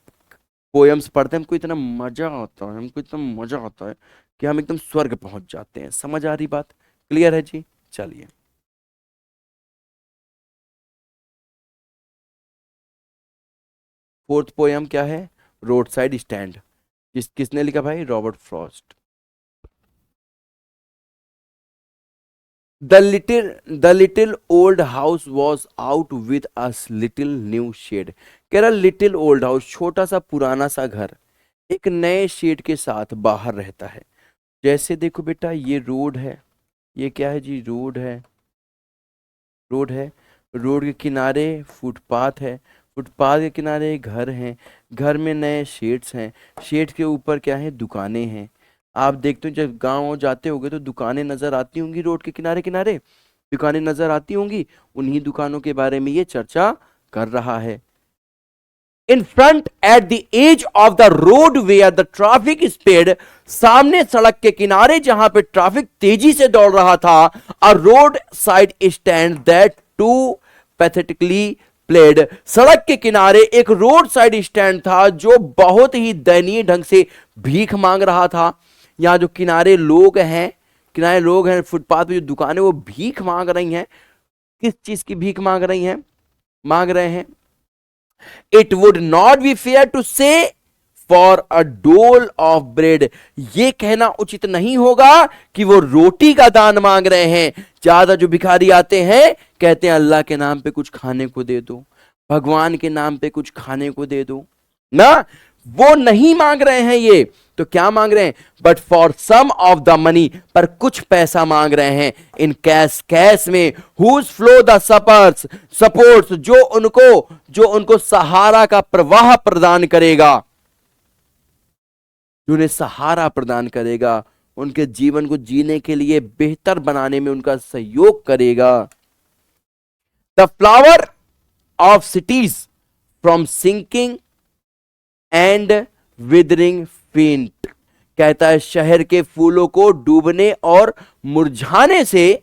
[SPEAKER 1] पोयम्स पढ़ते हैं हमको इतना मजा आता है, हमको इतना मजा आता है कि हम एकदम स्वर्ग पहुंच जाते हैं। समझ आ रही बात? क्लियर है जी? चलिए, फोर्थ पोयम क्या है? Road side stand. किसने लिखा भाई? Robert Frost. The little old house was out with a little new shed, कह रहा लिटिल ओल्ड हाउस, छोटा सा पुराना सा घर एक नए शेड के साथ बाहर रहता है। जैसे देखो बेटा, ये रोड है, ये क्या है जी? रोड है, रोड है, रोड के किनारे फुटपाथ है, फुटपाथ के किनारे घर हैं, घर में नए शेड्स हैं, शेड के ऊपर क्या है? दुकानें हैं। आप देखते हो जब गांव जाते होगे तो दुकानें नजर आती होंगी, रोड के किनारे किनारे दुकानें नजर आती होंगी, उन्हीं दुकानों के बारे में ये चर्चा कर रहा है। In front at the edge of the road where the traffic speed, सामने सड़क के किनारे जहां पे ट्रैफिक तेजी से दौड़ रहा था, a road side stand that too pathetically pled, सड़क के किनारे एक रोड साइड स्टैंड था जो बहुत ही दयनीय ढंग से भीख मांग रहा था। यहां जो किनारे लोग हैं, फुटपाथ पे जो दुकानें, वो भीख मांग रही हैं। किस चीज की भीख मांग रहे हैं? It would not be fair to say for a dole of bread. ये कहना उचित नहीं होगा कि वो रोटी का दान मांग रहे हैं। ज्यादा जो भिखारी आते हैं कहते हैं अल्लाह के नाम पे कुछ खाने को दे दो, भगवान के नाम पे कुछ खाने को दे दो ना, वो नहीं मांग रहे हैं। ये तो क्या मांग रहे हैं? But for some of the money, पर कुछ पैसा मांग रहे हैं। इन कैश, कैश में whose flow the suppers supports, जो उनको सहारा का प्रवाह प्रदान करेगा, जो उन्हें सहारा प्रदान करेगा, उनके जीवन को जीने के लिए बेहतर बनाने में उनका सहयोग करेगा। The flower of cities from sinking and withering faint, कहता है शहर के फूलों को डूबने और मुरझाने से,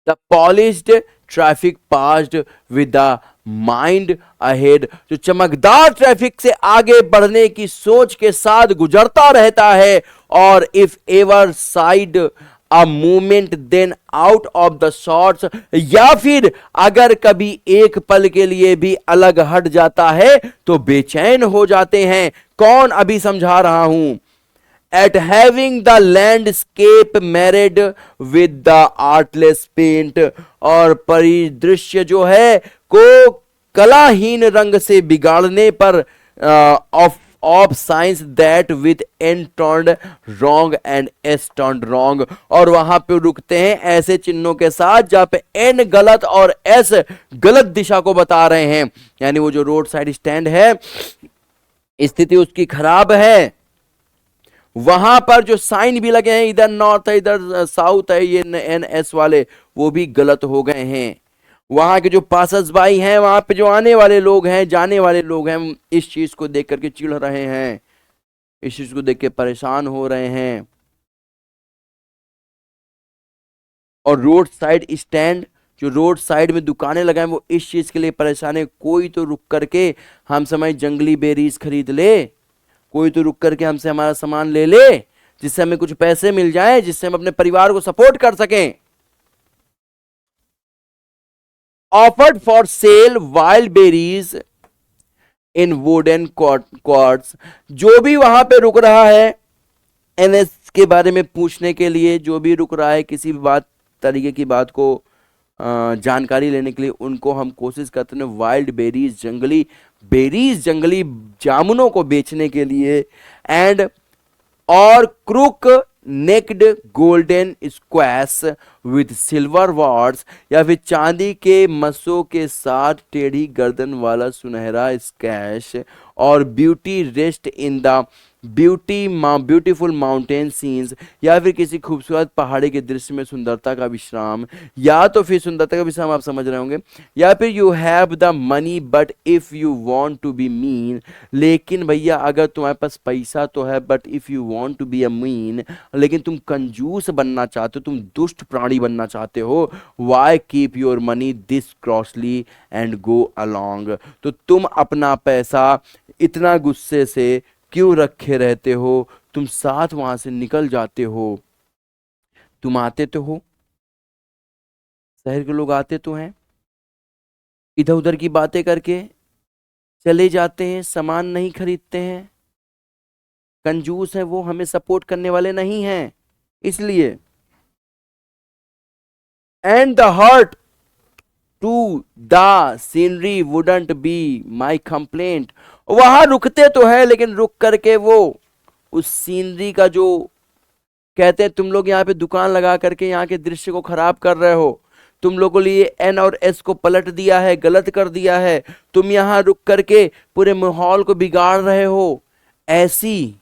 [SPEAKER 1] the polished traffic passed with the mind ahead, जो चमकदार ट्रैफिक से आगे बढ़ने की सोच के साथ गुजरता रहता है। Or if ever side a movement then out of the shorts, या फिर अगर कभी एक पल के लिए भी अलग हट जाता है तो बेचैन हो जाते हैं। कौन? अभी समझा रहा हूं। At having the landscape married with the artless paint, और परिदृश्य जो है को कलाहीन रंग से बिगाड़ने पर, of science that with N turned wrong and S turned wrong, और वहां पे रुकते हैं ऐसे चिन्हों के साथ जहां पे एन गलत और एस गलत दिशा को बता रहे हैं। यानी वो जो रोड साइड स्टैंड है, स्थिति उसकी खराब है, वहां पर जो साइन भी लगे हैं, इधर नॉर्थ है इधर साउथ है, ये एन एस वाले, वो भी गलत हो गए हैं। वहां के जो पासस भाई हैं, वहां पे जो आने वाले लोग हैं, जाने वाले लोग हैं, इस चीज को देख करके चिढ़ रहे हैं, इस चीज को देख के परेशान हो रहे हैं। और रोड साइड स्टैंड, जो रोड साइड में दुकानें लगाए, वो इस चीज के लिए परेशान है, कोई तो रुक करके हम समय जंगली बेरीज खरीद ले, कोई तो रुक करके हमसे हमारा सामान ले ले, जिससे हमें कुछ पैसे मिल जाए, जिससे हम अपने परिवार को सपोर्ट कर सकें। Offered for sale wild berries in wooden quartz, जो भी वहां पे रुक रहा है एनएस के बारे में पूछने के लिए, जो भी रुक रहा है किसी भी बात तरीके की बात को जानकारी लेने के लिए, उनको हम कोशिश करते हैं वाइल्ड बेरीज, जंगली जामुनों को बेचने के लिए। And or crook necked golden squash with silver warts, या फिर चांदी के मसों के साथ टेढ़ी गर्दन वाला सुनहरा स्कैश, और beauty rest in the beautiful mountain scenes, या फिर किसी खूबसूरत पहाड़ी के दृश्य में सुंदरता का विश्राम, या तो फिर सुंदरता का विश्राम आप समझ रहे होंगे, या फिर you have the money but if you want to be mean, लेकिन भैया अगर तुम्हारे पास पैसा तो है, but if you want to be a mean, लेकिन तुम कंजूस बनना चाहते हो, तुम दुष्ट प्राणी बनना चाहते हो, why keep your money this costly and go along, तो तुम अपना पैसा इतना गुस्से से क्यों रखे रहते हो, तुम साथ वहां से निकल जाते हो। तुम आते तो हो, शहर के लोग आते तो हैं, इधर उधर की बातें करके चले जाते हैं, सामान नहीं खरीदते हैं, कंजूस है वो, हमें सपोर्ट करने वाले नहीं हैं, इसलिए। And the hurt to the scenery wouldn't be my complaint, वहां रुकते तो है लेकिन रुक करके वो उस सीनरी का, जो कहते हैं तुम लोग यहाँ पे दुकान लगा करके यहाँ के दृश्य को खराब कर रहे हो, तुम लोगों लिए एन और एस को पलट दिया है, गलत कर दिया है, तुम यहां रुक करके पूरे माहौल को बिगाड़ रहे हो, ऐसी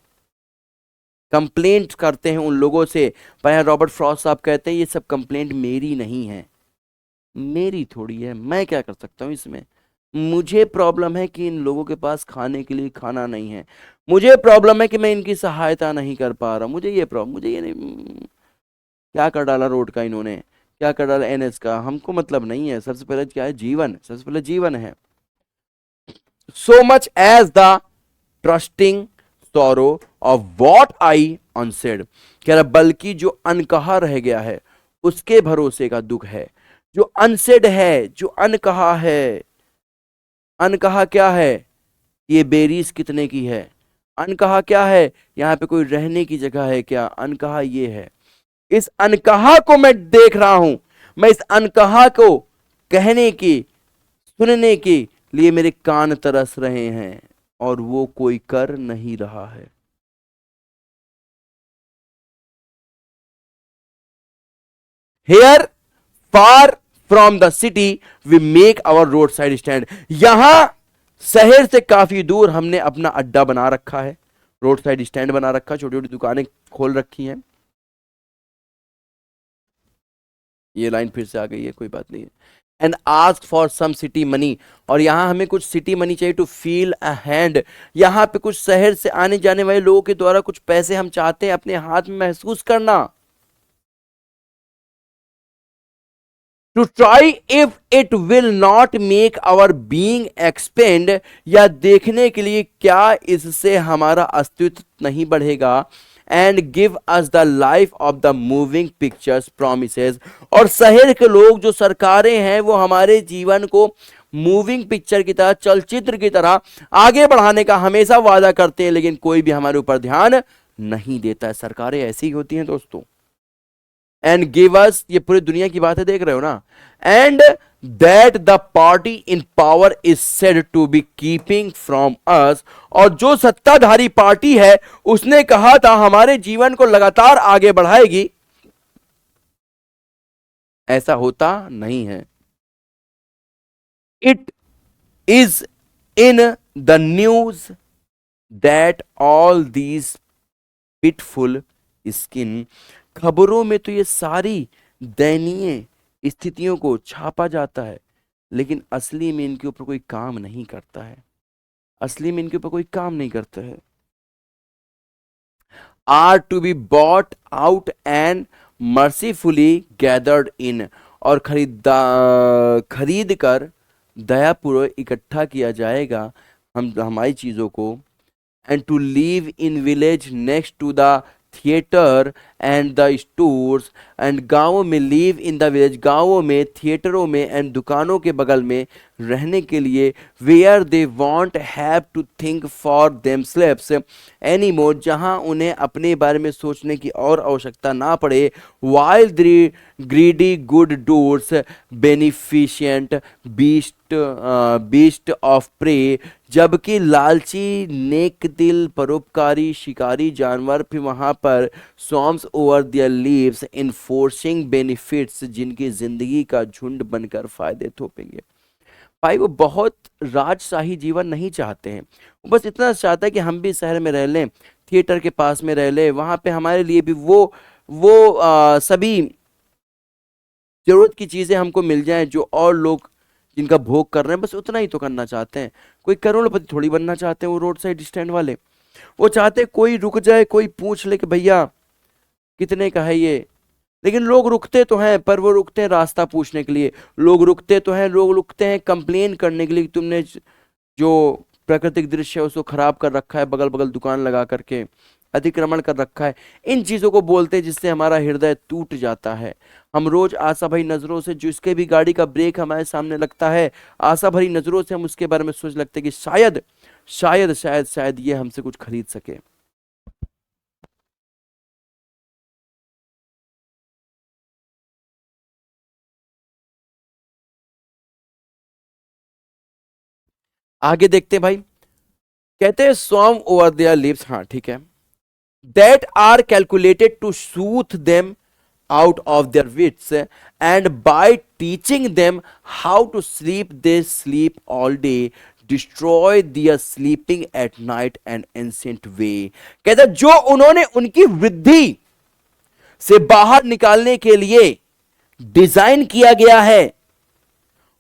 [SPEAKER 1] कंप्लेंट करते हैं उन लोगों से। पर यहाँ रॉबर्ट फ्रॉस्ट साहब कहते हैं ये सब कंप्लेंट मेरी नहीं है, मेरी थोड़ी है, मैं क्या कर सकता हूँ इसमें। मुझे प्रॉब्लम है कि इन लोगों के पास खाने के लिए खाना नहीं है, मुझे प्रॉब्लम है कि मैं इनकी सहायता नहीं कर पा रहा, मुझे ये प्रॉब्लम, मुझे ये नहीं, क्या कर डाला रोड का इन्होंने, क्या कर डाला एनएच का, हमको मतलब नहीं है। सबसे पहले क्या है, जीवन, सबसे पहले जीवन है। So much as the trusting sorrow of what I unsaid, कह रहा बल्कि जो अनकहा रह गया है उसके भरोसे का दुख है। जो अनसेड है, जो अनकहा है, अनकहा क्या है, ये बेरीज कितने की है? अनकहा क्या है? यहाँ पे कोई रहने की जगह है क्या? अनकहा ये है। इस अनकहा को मैं देख रहा हूं, मैं इस अनकहा को कहने की, सुनने के लिए मेरे कान तरस रहे हैं, और वो कोई कर नहीं रहा है। Here far from the city we make our road side stand. यहां शहर से काफी दूर हमने अपना अड्डा बना रखा है, रोड साइड स्टैंड बना रखा है, छोटी छोटी दुकानें खोल रखी हैं। ये लाइन फिर से आ गई है, कोई बात नहीं है। And ask for some city money, और यहां हमें कुछ सिटी मनी चाहिए टू फील अ हैंड। यहां पे कुछ शहर से आने जाने वाले लोगों के द्वारा कुछ पैसे हम चाहते हैं अपने हाथ में महसूस करना। To try if it will not make our being expand, या देखने के लिए क्या इससे हमारा अस्तित्व नहीं बढ़ेगा। And give us the life of the moving pictures promises, और शहर के लोग जो सरकारें हैं वो हमारे जीवन को मूविंग पिक्चर की तरह, चलचित्र की तरह आगे बढ़ाने का हमेशा वादा करते हैं, लेकिन कोई भी हमारे ऊपर ध्यान नहीं देता है। सरकारें ऐसी ही होती हैं दोस्तों। एंड गिव अस, ये पूरी दुनिया की बात है, देख रहे हो ना। And that the party in power is said to be keeping from us, और जो सत्ताधारी पार्टी है उसने कहा था हमारे जीवन को लगातार आगे बढ़ाएगी, ऐसा होता नहीं है। It is in the news that all these pitiful kin, खबरों में तो ये सारी दयनीय स्थितियों को छापा जाता है, लेकिन असली में इनके ऊपर कोई काम नहीं करता है। असली में इनके ऊपर कोई काम नहीं करता है। Are to be bought out and mercifully gathered in, और खरीद कर दयापूर्वक इकट्ठा किया जाएगा हम हमारी चीजों को। And to live in village next to the theatre and the stores, and गांवों में, लिव इन द विलेज, गांवों में, थिएटरों में, एंड दुकानों के बगल में रहने के लिए। Where they won't have to think for themselves any more, जहां उन्हें अपने बारे में सोचने की और आवश्यकता ना पड़े। While greedy good doers beneficent beast of prey, जबकि लालची नेक दिल परोपकारी शिकारी जानवर फिर वहां पर स्वॉर्म्स ओवर देयर लीव्स इनफोर्सिंग बेनिफिट्स, जिनकी जिंदगी का झुंड बनकर फायदे थोपेंगे। भाई वो बहुत राजशाही जीवन नहीं चाहते हैं, वो बस इतना चाहता है कि हम भी शहर में रह लें, थिएटर के पास में रह लें, वहां पे हमारे लिए भी वो सभी जरूरत की चीजें हमको मिल जाएं जो और लोग जिनका भोग कर रहे हैं, बस उतना ही तो करना चाहते हैं। कोई करोड़पति थोड़ी बनना चाहते हैं वो रोड साइड स्टैंड वाले। वो चाहते हैं कोई रुक जाए, कोई पूछ ले कि भैया कितने का है ये। लेकिन लोग रुकते तो हैं, पर वो रुकते हैं रास्ता पूछने के लिए। लोग रुकते तो हैं, लोग रुकते हैं कंप्लेन करने के लिए कि तुमने जो प्राकृतिक दृश्य है उसको खराब कर रखा है, बगल बगल दुकान लगा करके अतिक्रमण कर रखा है। इन चीजों को बोलते हैं जिससे हमारा हृदय टूट जाता है। हम रोज आशा भरी नजरों से, जिसके भी गाड़ी का ब्रेक हमारे सामने लगता है, आशा भरी नजरों से हम उसके बारे में सोच लगते हैं कि शायद शायद शायद शायद ये हमसे कुछ खरीद सके। आगे देखते हैं भाई, कहते हैं सॉन्ग ओवर देयर लिप्स, हाँ ठीक है, that are calculated to soothe them out of their wits, and by teaching them how to sleep they sleep all day, destroy their sleeping at night an ancient way। कहता जो उन्होंने उनकी वृद्धि से बाहर निकालने के लिए डिजाइन किया गया है,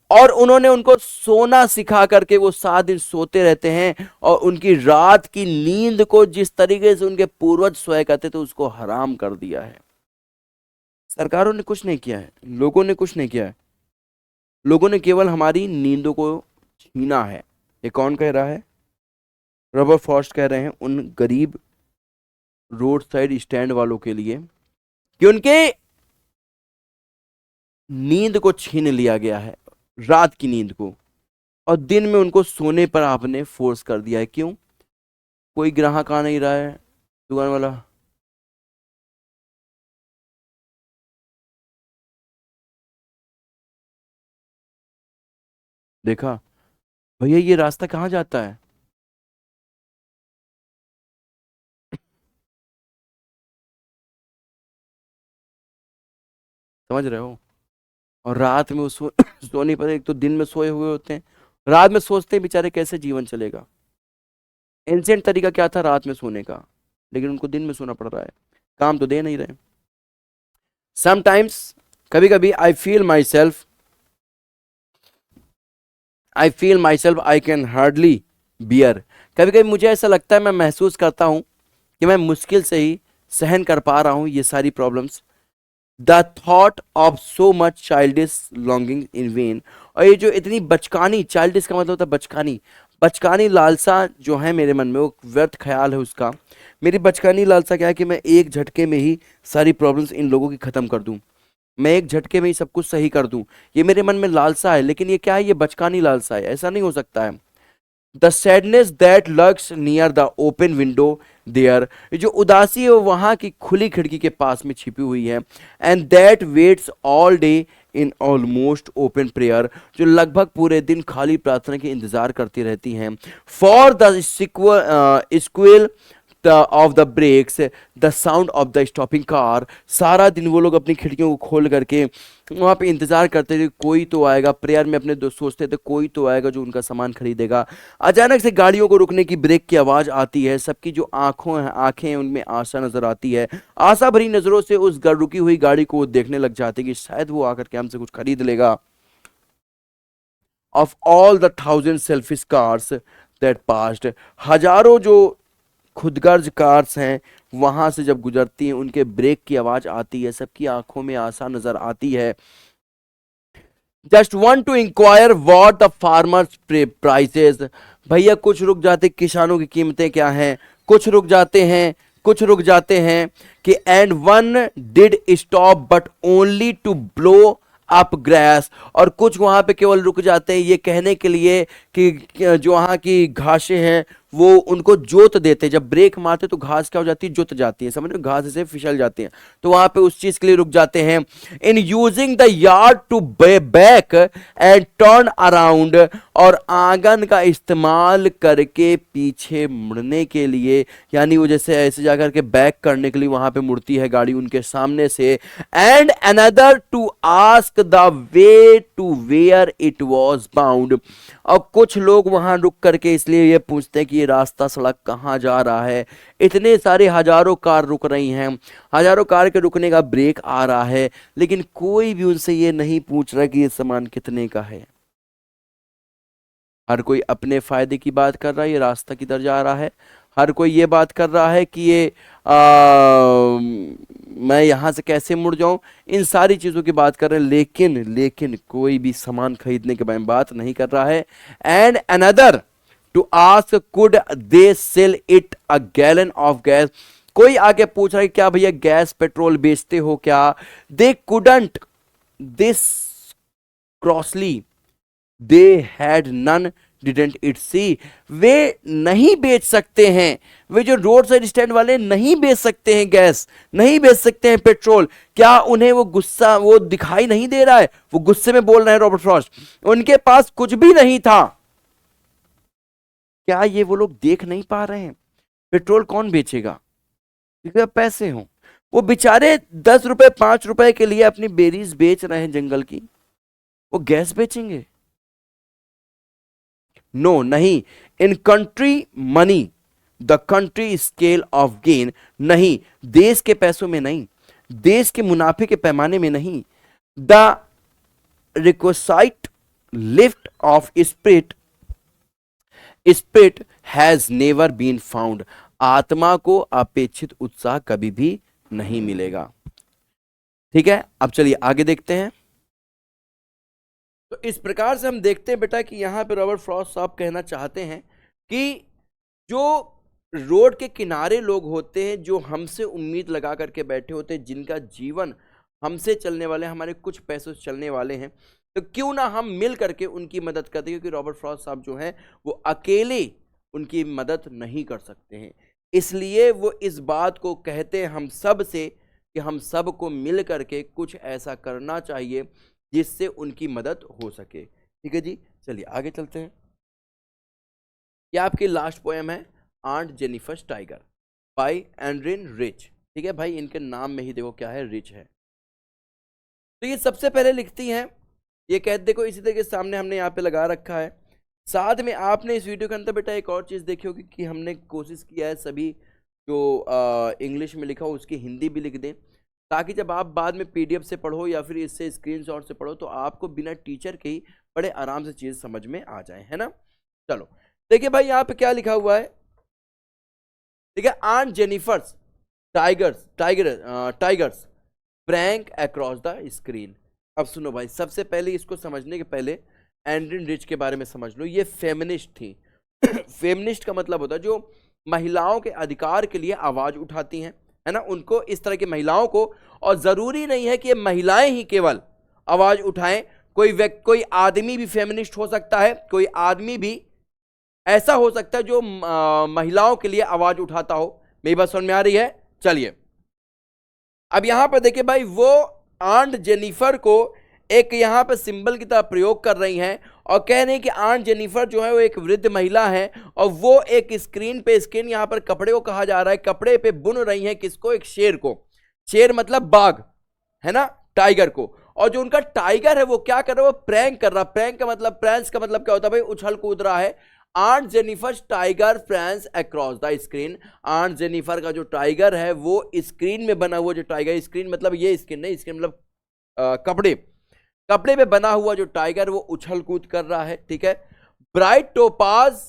[SPEAKER 1] और उन्होंने उनको सोना सिखा करके वो 7 दिन सोते रहते हैं, और उनकी रात की नींद को जिस तरीके से उनके पूर्वज सोया करते थे उसको हराम कर दिया है। सरकारों ने कुछ नहीं किया है, लोगों ने कुछ नहीं किया है, लोगों ने केवल हमारी नींदों को छीना है। ये कौन कह रहा है? रॉबर्ट फॉस्ट कह रहे हैं उन गरीब रोड साइड स्टैंड वालों के लिए कि उनके नींद को छीन लिया गया है, रात की नींद को। और दिन में उनको सोने पर आपने फोर्स कर दिया है। क्यों? कोई ग्राहक आ नहीं रहा है, दुकान वाला। देखा? भैया ये रास्ता कहाँ जाता है? समझ रहे हो? और रात में उस सोने पर, एक तो दिन में सोए हुए होते हैं, रात में सोचते हैं बेचारे कैसे जीवन चलेगा। एंशियंट तरीका क्या था रात में सोने का, लेकिन उनको दिन में सोना पड़ रहा है, काम तो दे नहीं रहे। समटाइम्स, कभी कभी I feel myself I can hardly bear. कभी कभी मुझे ऐसा लगता है, मैं महसूस करता हूं कि मैं मुश्किल से ही सहन कर पा रहा हूं ये सारी problems. The thought of so much childish longing in when. और ये जो इतनी बचकानी, चाइल्डिश का मतलब होता है बचकानी, बचकानी लालसा जो है मेरे मन में, वो व्यर्थ ख्याल है उसका। मेरी बचकानी लालसा क्या है कि मैं एक झटके में ही सारी प्रॉब्लम्स इन लोगों की खत्म कर दूं, मैं एक झटके में ही सब कुछ सही कर दूं। ये मेरे मन में लालसा है, लेकिन ये क्या है? ये बचकानी लालसा है, ऐसा नहीं हो सकता है। The sadness that lurks near the open window there. जो उदासी है वो वहां की खुली खिड़की के पास में छिपी हुई है। And that waits all day in almost open prayer. जो लगभग पूरे दिन खाली प्रार्थना के इंतजार करती रहती हैं। For the squeal of the brakes, the sound of the stopping car. सारा दिन वो लोग अपनी खिड़कियों को खोल करके वहां पे इंतजार करते थे, कोई तो आएगा। प्रेयर में अपने दोस्त सोचते थे कोई तो आएगा जो उनका सामान खरीदेगा। अचानक से गाड़ियों को रुकने की ब्रेक की आवाज आती है। सबकी जो आंखें हैं उनमें आशा नजर आती है। आशा भरी नजरों से उस रुकी हुई गाड़ी को वो देखने लग जाते हैं कि शायद वो आकर के हमसे कुछ खरीद लेगा। Of all the thousand selfish cars that passed. हजारों जो खुदगर्ज कार्स हैं वहां से जब गुजरती हैं, उनके ब्रेक की आवाज आती है, सबकी आंखों में आशा नजर आती है। Just want to inquire what the farmers prices. भैया कुछ रुक जाते, किसानों की कीमतें क्या हैं, कुछ रुक जाते हैं, कुछ रुक जाते हैं कि and one did stop but only to blow up grass. और कुछ वहां पे केवल रुक जाते हैं ये कहने के लिए कि जो वहां की घासें हैं वो उनको जोत देते हैं। जब ब्रेक मारते तो घास क्या हो जाती है? जुत जाती है, समझ रहे हो? घास से फिसल जाती है, तो वहां पे उस चीज के लिए रुक जाते हैं। In using the yard to back and turn around. और आंगन का इस्तेमाल करके पीछे मुड़ने के लिए, यानी वो जैसे ऐसे जाकर के बैक करने के लिए वहां पे मुड़ती है गाड़ी उनके सामने से। And another to ask the way to where it was bound. और कुछ लोग वहां रुक करके इसलिए ये पूछते हैं कि ये रास्ता, सड़क कहाँ जा रहा है। इतने सारे हजारों कार रुक रही हैं, हजारों कार के रुकने का ब्रेक आ रहा है, लेकिन कोई भी उनसे ये नहीं पूछ रहा कि ये सामान कितने का है। हर कोई अपने फायदे की बात कर रहा है, ये रास्ता किधर जा रहा है। हर कोई ये बात कर रहा है कि ये मैं यहां से कैसे मुड़ जाऊं, इन सारी चीजों की बात कर रहे हैं, लेकिन लेकिन कोई भी सामान खरीदने के बारे में बात नहीं कर रहा है। And another to ask could they sell it a gallon of gas. कोई आके पूछ रहा है क्या भैया गैस पेट्रोल बेचते हो क्या? They couldn't this crossly, they had none didn't it see. वे नहीं बेच सकते हैं, वे जो रोड साइड स्टैंड वाले नहीं बेच सकते हैं गैस, नहीं बेच सकते हैं पेट्रोल। क्या उन्हें वो गुस्सा वो दिखाई नहीं दे रहा है? वो गुस्से में बोल रहे हैं रॉबर्ट फ्रॉस्ट, उनके पास कुछ भी नहीं था। क्या ये वो लोग देख नहीं पा रहे हैं? पेट्रोल कौन बेचेगा? क्योंकि पैसे हों। वो बेचारे 10 रुपए 5 रुपए के लिए अपनी बेरीज बेच रहे हैं जंगल की, वो गैस बेचेंगे? नो नहीं। In country money the country scale of gain. नहीं, देश के पैसों में नहीं, देश के मुनाफे के पैमाने में नहीं। The requisite lift of spirit, spirit has never been found. आत्मा को अपेक्षित उत्साह कभी भी नहीं मिलेगा। ठीक है, अब चलिए आगे देखते हैं। तो इस प्रकार से हम देखते हैं बेटा कि यहां पे रॉबर्ट फ्रॉस्ट साहब कहना चाहते हैं कि जो रोड के किनारे लोग होते हैं, जो हमसे उम्मीद लगा करके बैठे होते हैं, जिनका जीवन हमसे चलने वाले, हमारे कुछ पैसों से चलने वाले हैं, तो क्यों ना हम मिल करके उनकी मदद करते, क्योंकि रॉबर्ट फ्रॉस्ट साहब जो हैं वो अकेले उनकी मदद नहीं कर सकते हैं। इसलिए वो इस बात को कहते हैं हम सब से कि हम सबको मिल करके कुछ ऐसा करना चाहिए जिससे उनकी मदद हो सके। ठीक है जी, चलिए आगे चलते हैं। ये आपकी लास्ट पोएम है aunt Jennifer's tiger by Adrienne Rich. ठीक है भाई, इनके नाम में ही देखो क्या है, रिच है। तो ये सबसे पहले लिखती हैं, ये कहते देखो इसी तरह के सामने हमने यहाँ पे लगा रखा है। साथ में आपने इस वीडियो के अंदर बेटा एक और चीज़ देखी होगी कि हमने कोशिश किया है सभी जो इंग्लिश में लिखा हो उसकी हिंदी भी लिख दें, ताकि जब आप बाद में पीडीएफ से पढ़ो या फिर इससे स्क्रीनशॉट से पढ़ो तो आपको बिना टीचर के ही बड़े आराम से चीज़ समझ में आ जाए, है ना। चलो देखिए भाई यहाँ पे क्या लिखा हुआ है, ठीक है, aunt Jennifer's tigers prance across the screen. अब सुनो भाई, सबसे पहले इसको समझने के पहले एंड्रिन रिच के बारे में समझ लो। ये फेमिनिस्ट थी। फेमिनिस्ट का मतलब होता है जो महिलाओं के अधिकार के लिए आवाज उठाती हैं, है ना, उनको इस तरह की महिलाओं को। और जरूरी नहीं है कि ये महिलाएं ही केवल आवाज उठाएं, कोई आदमी भी फेमिनिस्ट हो सकता है, कोई आदमी भी ऐसा हो सकता है जो महिलाओं के लिए आवाज उठाता हो। मेरी बात समझ में आ रही है? चलिए अब यहां पर देखिए भाई, वो आंट जेनिफर को एक यहां पर सिंबल की तरह प्रयोग कर रही हैं और कह रही हैं कि आंट जेनिफर जो है वो एक वृद्ध महिला है और वो एक स्क्रीन यहां पर कपड़े को कहा जा रहा है, कपड़े पे बुन रही हैं किसको? एक शेर को। शेर मतलब बाघ, है ना, टाइगर को। और जो उनका टाइगर है वो क्या कर रहा है? वो प्रैंक कर रहा है। प्रैंक का मतलब, प्रैंक्स का मतलब क्या होता है भाई? उछल कूद रहा है। Aunt Jennifer tiger prance across the screen. Aunt Jennifer का जो टाइगर है वो स्क्रीन में बना हुआ, जो टाइगर, स्क्रीन मतलब ये स्क्रीन नहीं, स्क्रीन मतलब कपड़े पे बना हुआ जो टाइगर वो उछल कूद कर रहा है। ठीक है। Bright topaz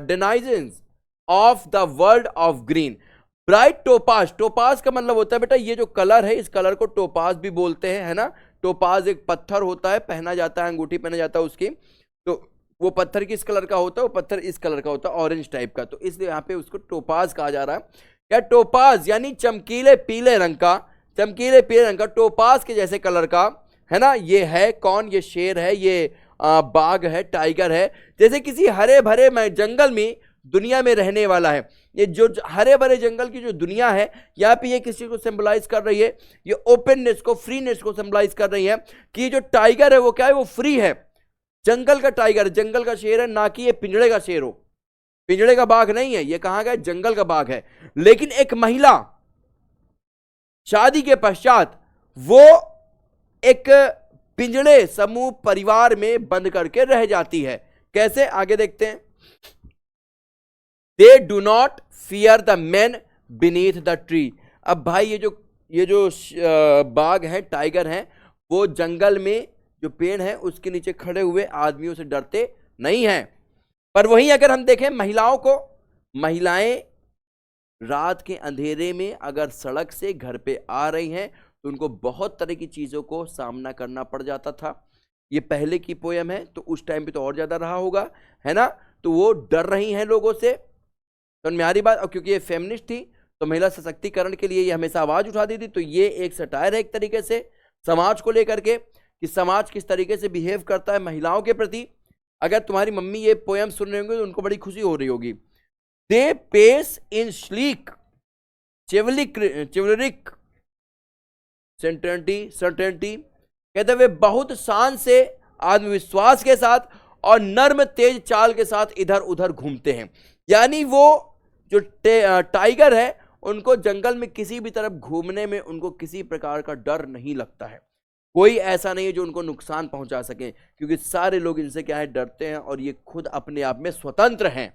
[SPEAKER 1] denizens of the world of green. Bright topaz, topaz का मतलब होता है बेटा ये जो कलर है, इस कलर को टोपाज भी बोलते हैं, है ना। टोपाज एक पत्थर होता है, पहना जाता है, अंगूठी पहना जाता है उसकी। तो वो पत्थर किस कलर का होता है? वो पत्थर इस कलर का होता है, ऑरेंज टाइप का। तो इसलिए यहाँ पे उसको टोपाज कहा जा रहा है। क्या? टोपाज यानी चमकीले पीले रंग का, चमकीले पीले रंग का, टोपाज के जैसे कलर का, है ना। ये है कौन? ये शेर है, ये बाघ है, टाइगर है। जैसे किसी हरे भरे जंगल में दुनिया में रहने वाला है। ये जो हरे भरे जंगल की जो दुनिया है, यहाँ पे ये किसी को सिंबलाइज कर रही है, ये ओपननेस को, फ्रीनेस को सिंबलाइज कर रही है कि जो टाइगर है वो क्या है? वो फ्री है। जंगल का टाइगर, जंगल का शेर है, ना कि ये पिंजड़े का शेर हो, पिंजड़े का बाघ नहीं है। ये कहां गया? जंगल का बाघ है। लेकिन एक महिला शादी के पश्चात वो एक पिंजड़े समूह परिवार में बंद करके रह जाती है। कैसे? आगे देखते हैं। They do not fear the man beneath the tree. अब भाई ये जो बाघ है, टाइगर है, वो जंगल में जो पेड़ है उसके नीचे खड़े हुए आदमियों से डरते नहीं हैं। पर वहीं अगर हम देखें महिलाओं को, महिलाएं रात के अंधेरे में अगर सड़क से घर पे आ रही हैं तो उनको बहुत तरह की चीजों को सामना करना पड़ जाता था। ये पहले की पोयम है तो उस टाइम पे तो और ज्यादा रहा होगा, है ना। तो वो डर रही हैं लोगों से, तो मेरी बात। और क्योंकि ये फेमिनिस्ट थी तो महिला सशक्तिकरण के लिए ये हमेशा आवाज उठाती थी। तो ये एक सटायर है एक तरीके से समाज को लेकर के, कि समाज किस तरीके से बिहेव करता है महिलाओं के प्रति। अगर तुम्हारी मम्मी ये पोयम सुन रहे होंगे तो उनको बड़ी खुशी हो रही होगी। They pace in sleek chivalric certainty, कहते वे बहुत शान से, आत्मविश्वास के साथ और नर्म तेज चाल के साथ इधर उधर घूमते हैं। यानी वो जो टाइगर है उनको जंगल में किसी भी तरफ घूमने में उनको किसी प्रकार का डर नहीं लगता है। कोई ऐसा नहीं है जो उनको नुकसान पहुंचा सके, क्योंकि सारे लोग इनसे क्या है? डरते हैं और ये खुद अपने आप में स्वतंत्र हैं।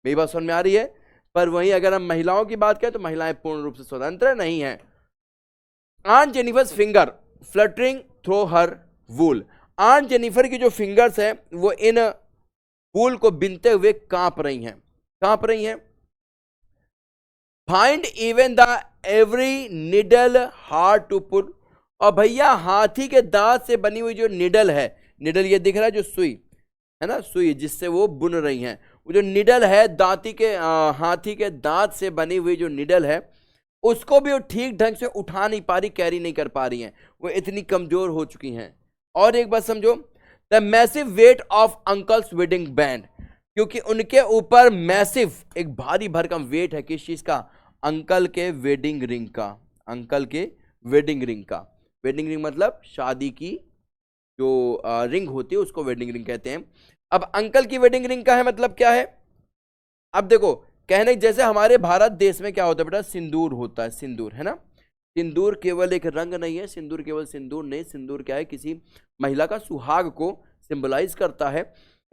[SPEAKER 1] मेरी बात समझ में आ रही है? पर वहीं अगर हम महिलाओं की बात करें तो महिलाएं पूर्ण रूप से स्वतंत्र नहीं हैं। Aunt Jennifer's finger fluttering through her wool. Aunt Jennifer की जो फिंगर्स हैं वो इन वूल को बिनते हुए कांप रही हैं। Find even the ivory needle hard to pull. और भैया हाथी के दांत से बनी हुई जो निडल है, निडल ये दिख रहा है जो सुई है ना, सुई जिससे वो बुन रही हैं, वो जो निडल है हाथी के दांत से बनी हुई जो निडल है उसको भी वो ठीक ढंग से उठा नहीं पा रही, कैरी नहीं कर पा रही हैं। वो इतनी कमजोर हो चुकी हैं। और एक बात समझो, the massive weight of uncle's wedding band, क्योंकि उनके ऊपर मैसिव एक भारी भरकम वेट है किस चीज का, अंकल के वेडिंग रिंग का, अंकल के वेडिंग रिंग का। वेडिंग रिंग मतलब शादी की जो रिंग होती है उसको वेडिंग रिंग कहते हैं। अब अंकल की वेडिंग रिंग का है मतलब क्या है, अब देखो कहने जैसे हमारे भारत देश में क्या होता है बेटा, सिंदूर होता है, सिंदूर है ना, सिंदूर केवल एक रंग नहीं है, सिंदूर केवल सिंदूर नहीं, सिंदूर क्या है, किसी महिला का सुहाग को सिंबलाइज करता है।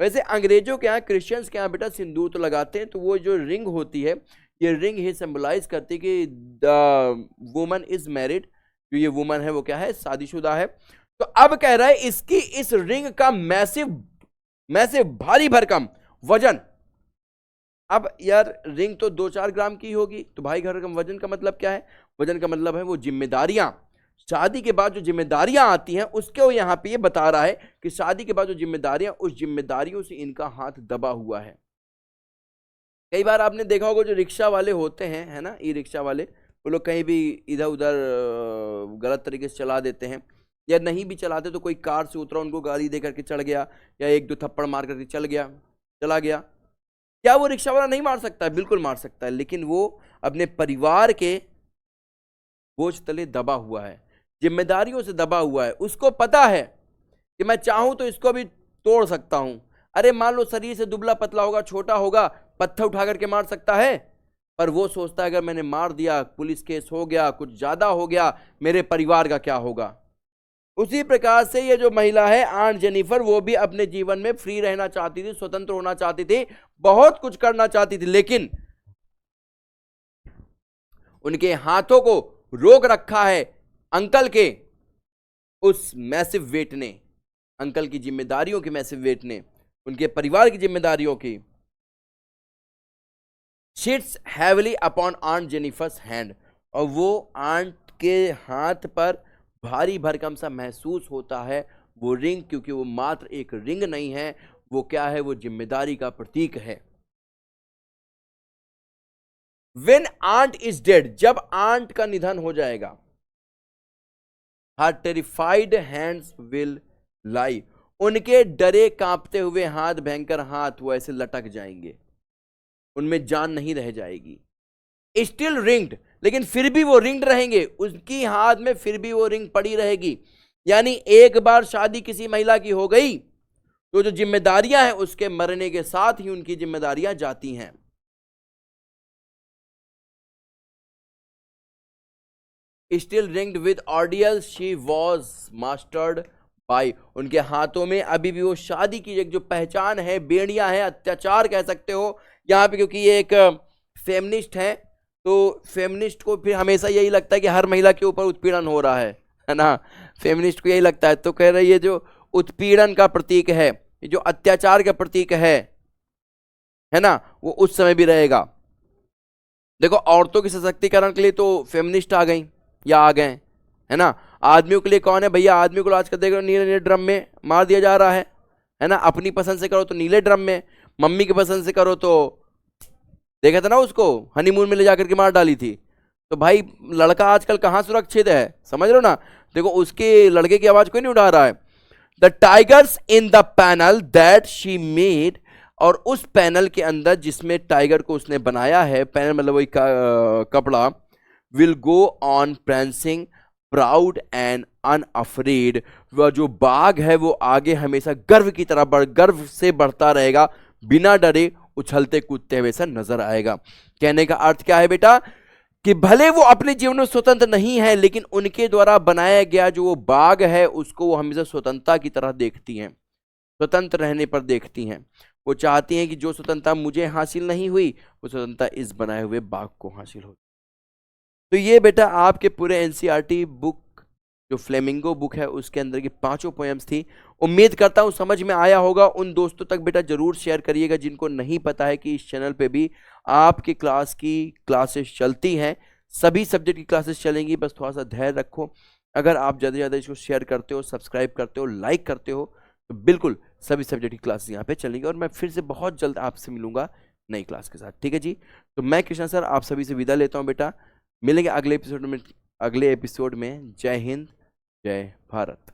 [SPEAKER 1] वैसे अंग्रेजों के यहाँ, क्रिश्चियंस के यहाँ बेटा सिंदूर तो लगाते हैं, तो वो जो रिंग होती है ये रिंग ही सिंबलाइज करती है कि द वुमन इज मैरिड, जो ये वुमन है वो क्या है, शादीशुदा है। तो अब कह रहा है इसकी इस रिंग का मैसिव मैसिव भारी भरकम वजन, अब यार रिंग तो 2-4 ग्राम की होगी, तो भाई भरकम वजन का मतलब क्या है, वजन का मतलब है वो जिम्मेदारियां, शादी के बाद जो जिम्मेदारियां आती हैं उसके यहाँ पे ये बता रहा है कि शादी के बाद जो जिम्मेदारियां, उस जिम्मेदारियों से इनका हाथ दबा हुआ है। कई बार आपने देखा होगा जो रिक्शा वाले होते हैं, है ना, ई रिक्शा वाले, वो लोग कहीं भी इधर उधर गलत तरीके से चला देते हैं, या नहीं भी चलाते तो कोई कार से उतरा उनको गाली दे करके चढ़ गया, या 1-2 थप्पड़ मार करके चला गया, क्या वो रिक्शा वाला नहीं मार सकता है, बिल्कुल मार सकता है, लेकिन वो अपने परिवार के बोझ तले दबा हुआ है, जिम्मेदारियों से दबा हुआ है। उसको पता है कि मैं चाहूं तो इसको भी तोड़ सकता हूं। अरे मान लो शरीर से दुबला पतला होगा, छोटा होगा, पत्थर उठा करके मार सकता है, पर वो सोचता है अगर मैंने मार दिया, पुलिस केस हो गया, कुछ ज्यादा हो गया, मेरे परिवार का क्या होगा। उसी प्रकार से ये जो महिला है आंट जेनिफर, वो भी अपने जीवन में फ्री रहना चाहती थी, स्वतंत्र होना चाहती थी, बहुत कुछ करना चाहती थी, लेकिन उनके हाथों को रोक रखा है अंकल के उस मैसिव वेट ने, अंकल की जिम्मेदारियों के मैसिव वेट ने, उनके परिवार की जिम्मेदारियों की। Sits heavily upon aunt Jennifer's hand, और वो आंट के हाथ पर भारी भरकम सा महसूस होता है वो रिंग, क्योंकि वो मात्र एक रिंग नहीं है, वो क्या है, वो जिम्मेदारी का प्रतीक है। When aunt is dead, जब आंट का निधन हो जाएगा, her terrified hands will lie, उनके डरे कांपते हुए हाथ, भयंकर हाथ वो ऐसे लटक जाएंगे, उनमें जान नहीं रह जाएगी। स्टिल रिंग्ड, लेकिन फिर भी वो रिंग्ड रहेंगे, उसकी हाथ में फिर भी वो रिंग पड़ी रहेगी। यानी एक बार शादी किसी महिला की हो गई तो जो जिम्मेदारियां हैं उसके मरने के साथ ही उनकी जिम्मेदारियां जाती हैं। Still ringed with ordeal she was mastered by, उनके हाथों में अभी भी वो शादी की एक जो पहचान है, बेड़ियां हैं, अत्याचार कह सकते हो यहाँ पे, क्योंकि ये एक फेमिनिस्ट है, तो फेमिनिस्ट को फिर हमेशा यही लगता है कि हर महिला के ऊपर उत्पीड़न हो रहा है ना, फेमिनिस्ट को यही लगता है, तो कह रही है जो उत्पीड़न का प्रतीक है, जो अत्याचार का प्रतीक है ना, वो उस समय भी रहेगा। देखो औरतों के सशक्तिकरण के लिए तो फेमिनिस्ट आ गई या आ गए, है ना, आदमियों के लिए कौन है भैया, आदमियों को आजकल देखो नीले नीले ड्रम में मार दिया जा रहा है ना, अपनी पसंद से करो तो नीले ड्रम में, मम्मी की पसंद से करो तो, देखा था ना उसको हनीमून में ले जाकर के मार डाली थी। तो भाई लड़का आजकल कहाँ सुरक्षित है, समझ रहे हो ना, देखो उसके लड़के की आवाज कोई नहीं उठा रहा है। The tigers in the panel that she made, और उस पैनल के अंदर जिसमें टाइगर को उसने बनाया है, पैनल मतलब वही कपड़ा, will go on prancing proud and unafraid, वह जो बाघ है वो आगे हमेशा गर्व की तरह गर्व से बढ़ता रहेगा, बिना डरे उछलते कूदते हुए ऐसा नजर आएगा। कहने का अर्थ क्या है बेटा, कि भले वो अपने जीवन में स्वतंत्र नहीं है, लेकिन उनके द्वारा बनाया गया जो वो बाघ है उसको वो हमेशा स्वतंत्रता की तरह देखती हैं, स्वतंत्र रहने पर देखती हैं। वो चाहती हैं कि जो स्वतंत्रता मुझे हासिल नहीं हुई वो स्वतंत्रता इस बनाए हुए बाघ को हासिल हो। तो ये बेटा आपके पूरे एनसीईआरटी बुक जो फ्लेमिंगो बुक है उसके अंदर की 5 पोएम्स थी। उम्मीद करता हूँ समझ में आया होगा। उन दोस्तों तक बेटा जरूर शेयर करिएगा जिनको नहीं पता है कि इस चैनल पे भी आपकी क्लास की क्लासेस चलती हैं, सभी सब्जेक्ट की क्लासेस चलेंगी, बस थोड़ा सा धैर्य रखो। अगर आप ज़्यादा से ज़्यादा इसको शेयर करते हो, सब्सक्राइब करते हो, लाइक करते हो तो बिल्कुल सभी सब्जेक्ट की क्लासेस यहाँ पे चलेंगी। और मैं फिर से बहुत जल्द आपसे मिलूंगा नई क्लास के साथ, ठीक है जी। तो मैं कृष्णा सर आप सभी से विदा लेता हूँ बेटा, मिलेंगे अगले एपिसोड में। जय हिंद, जय भारत।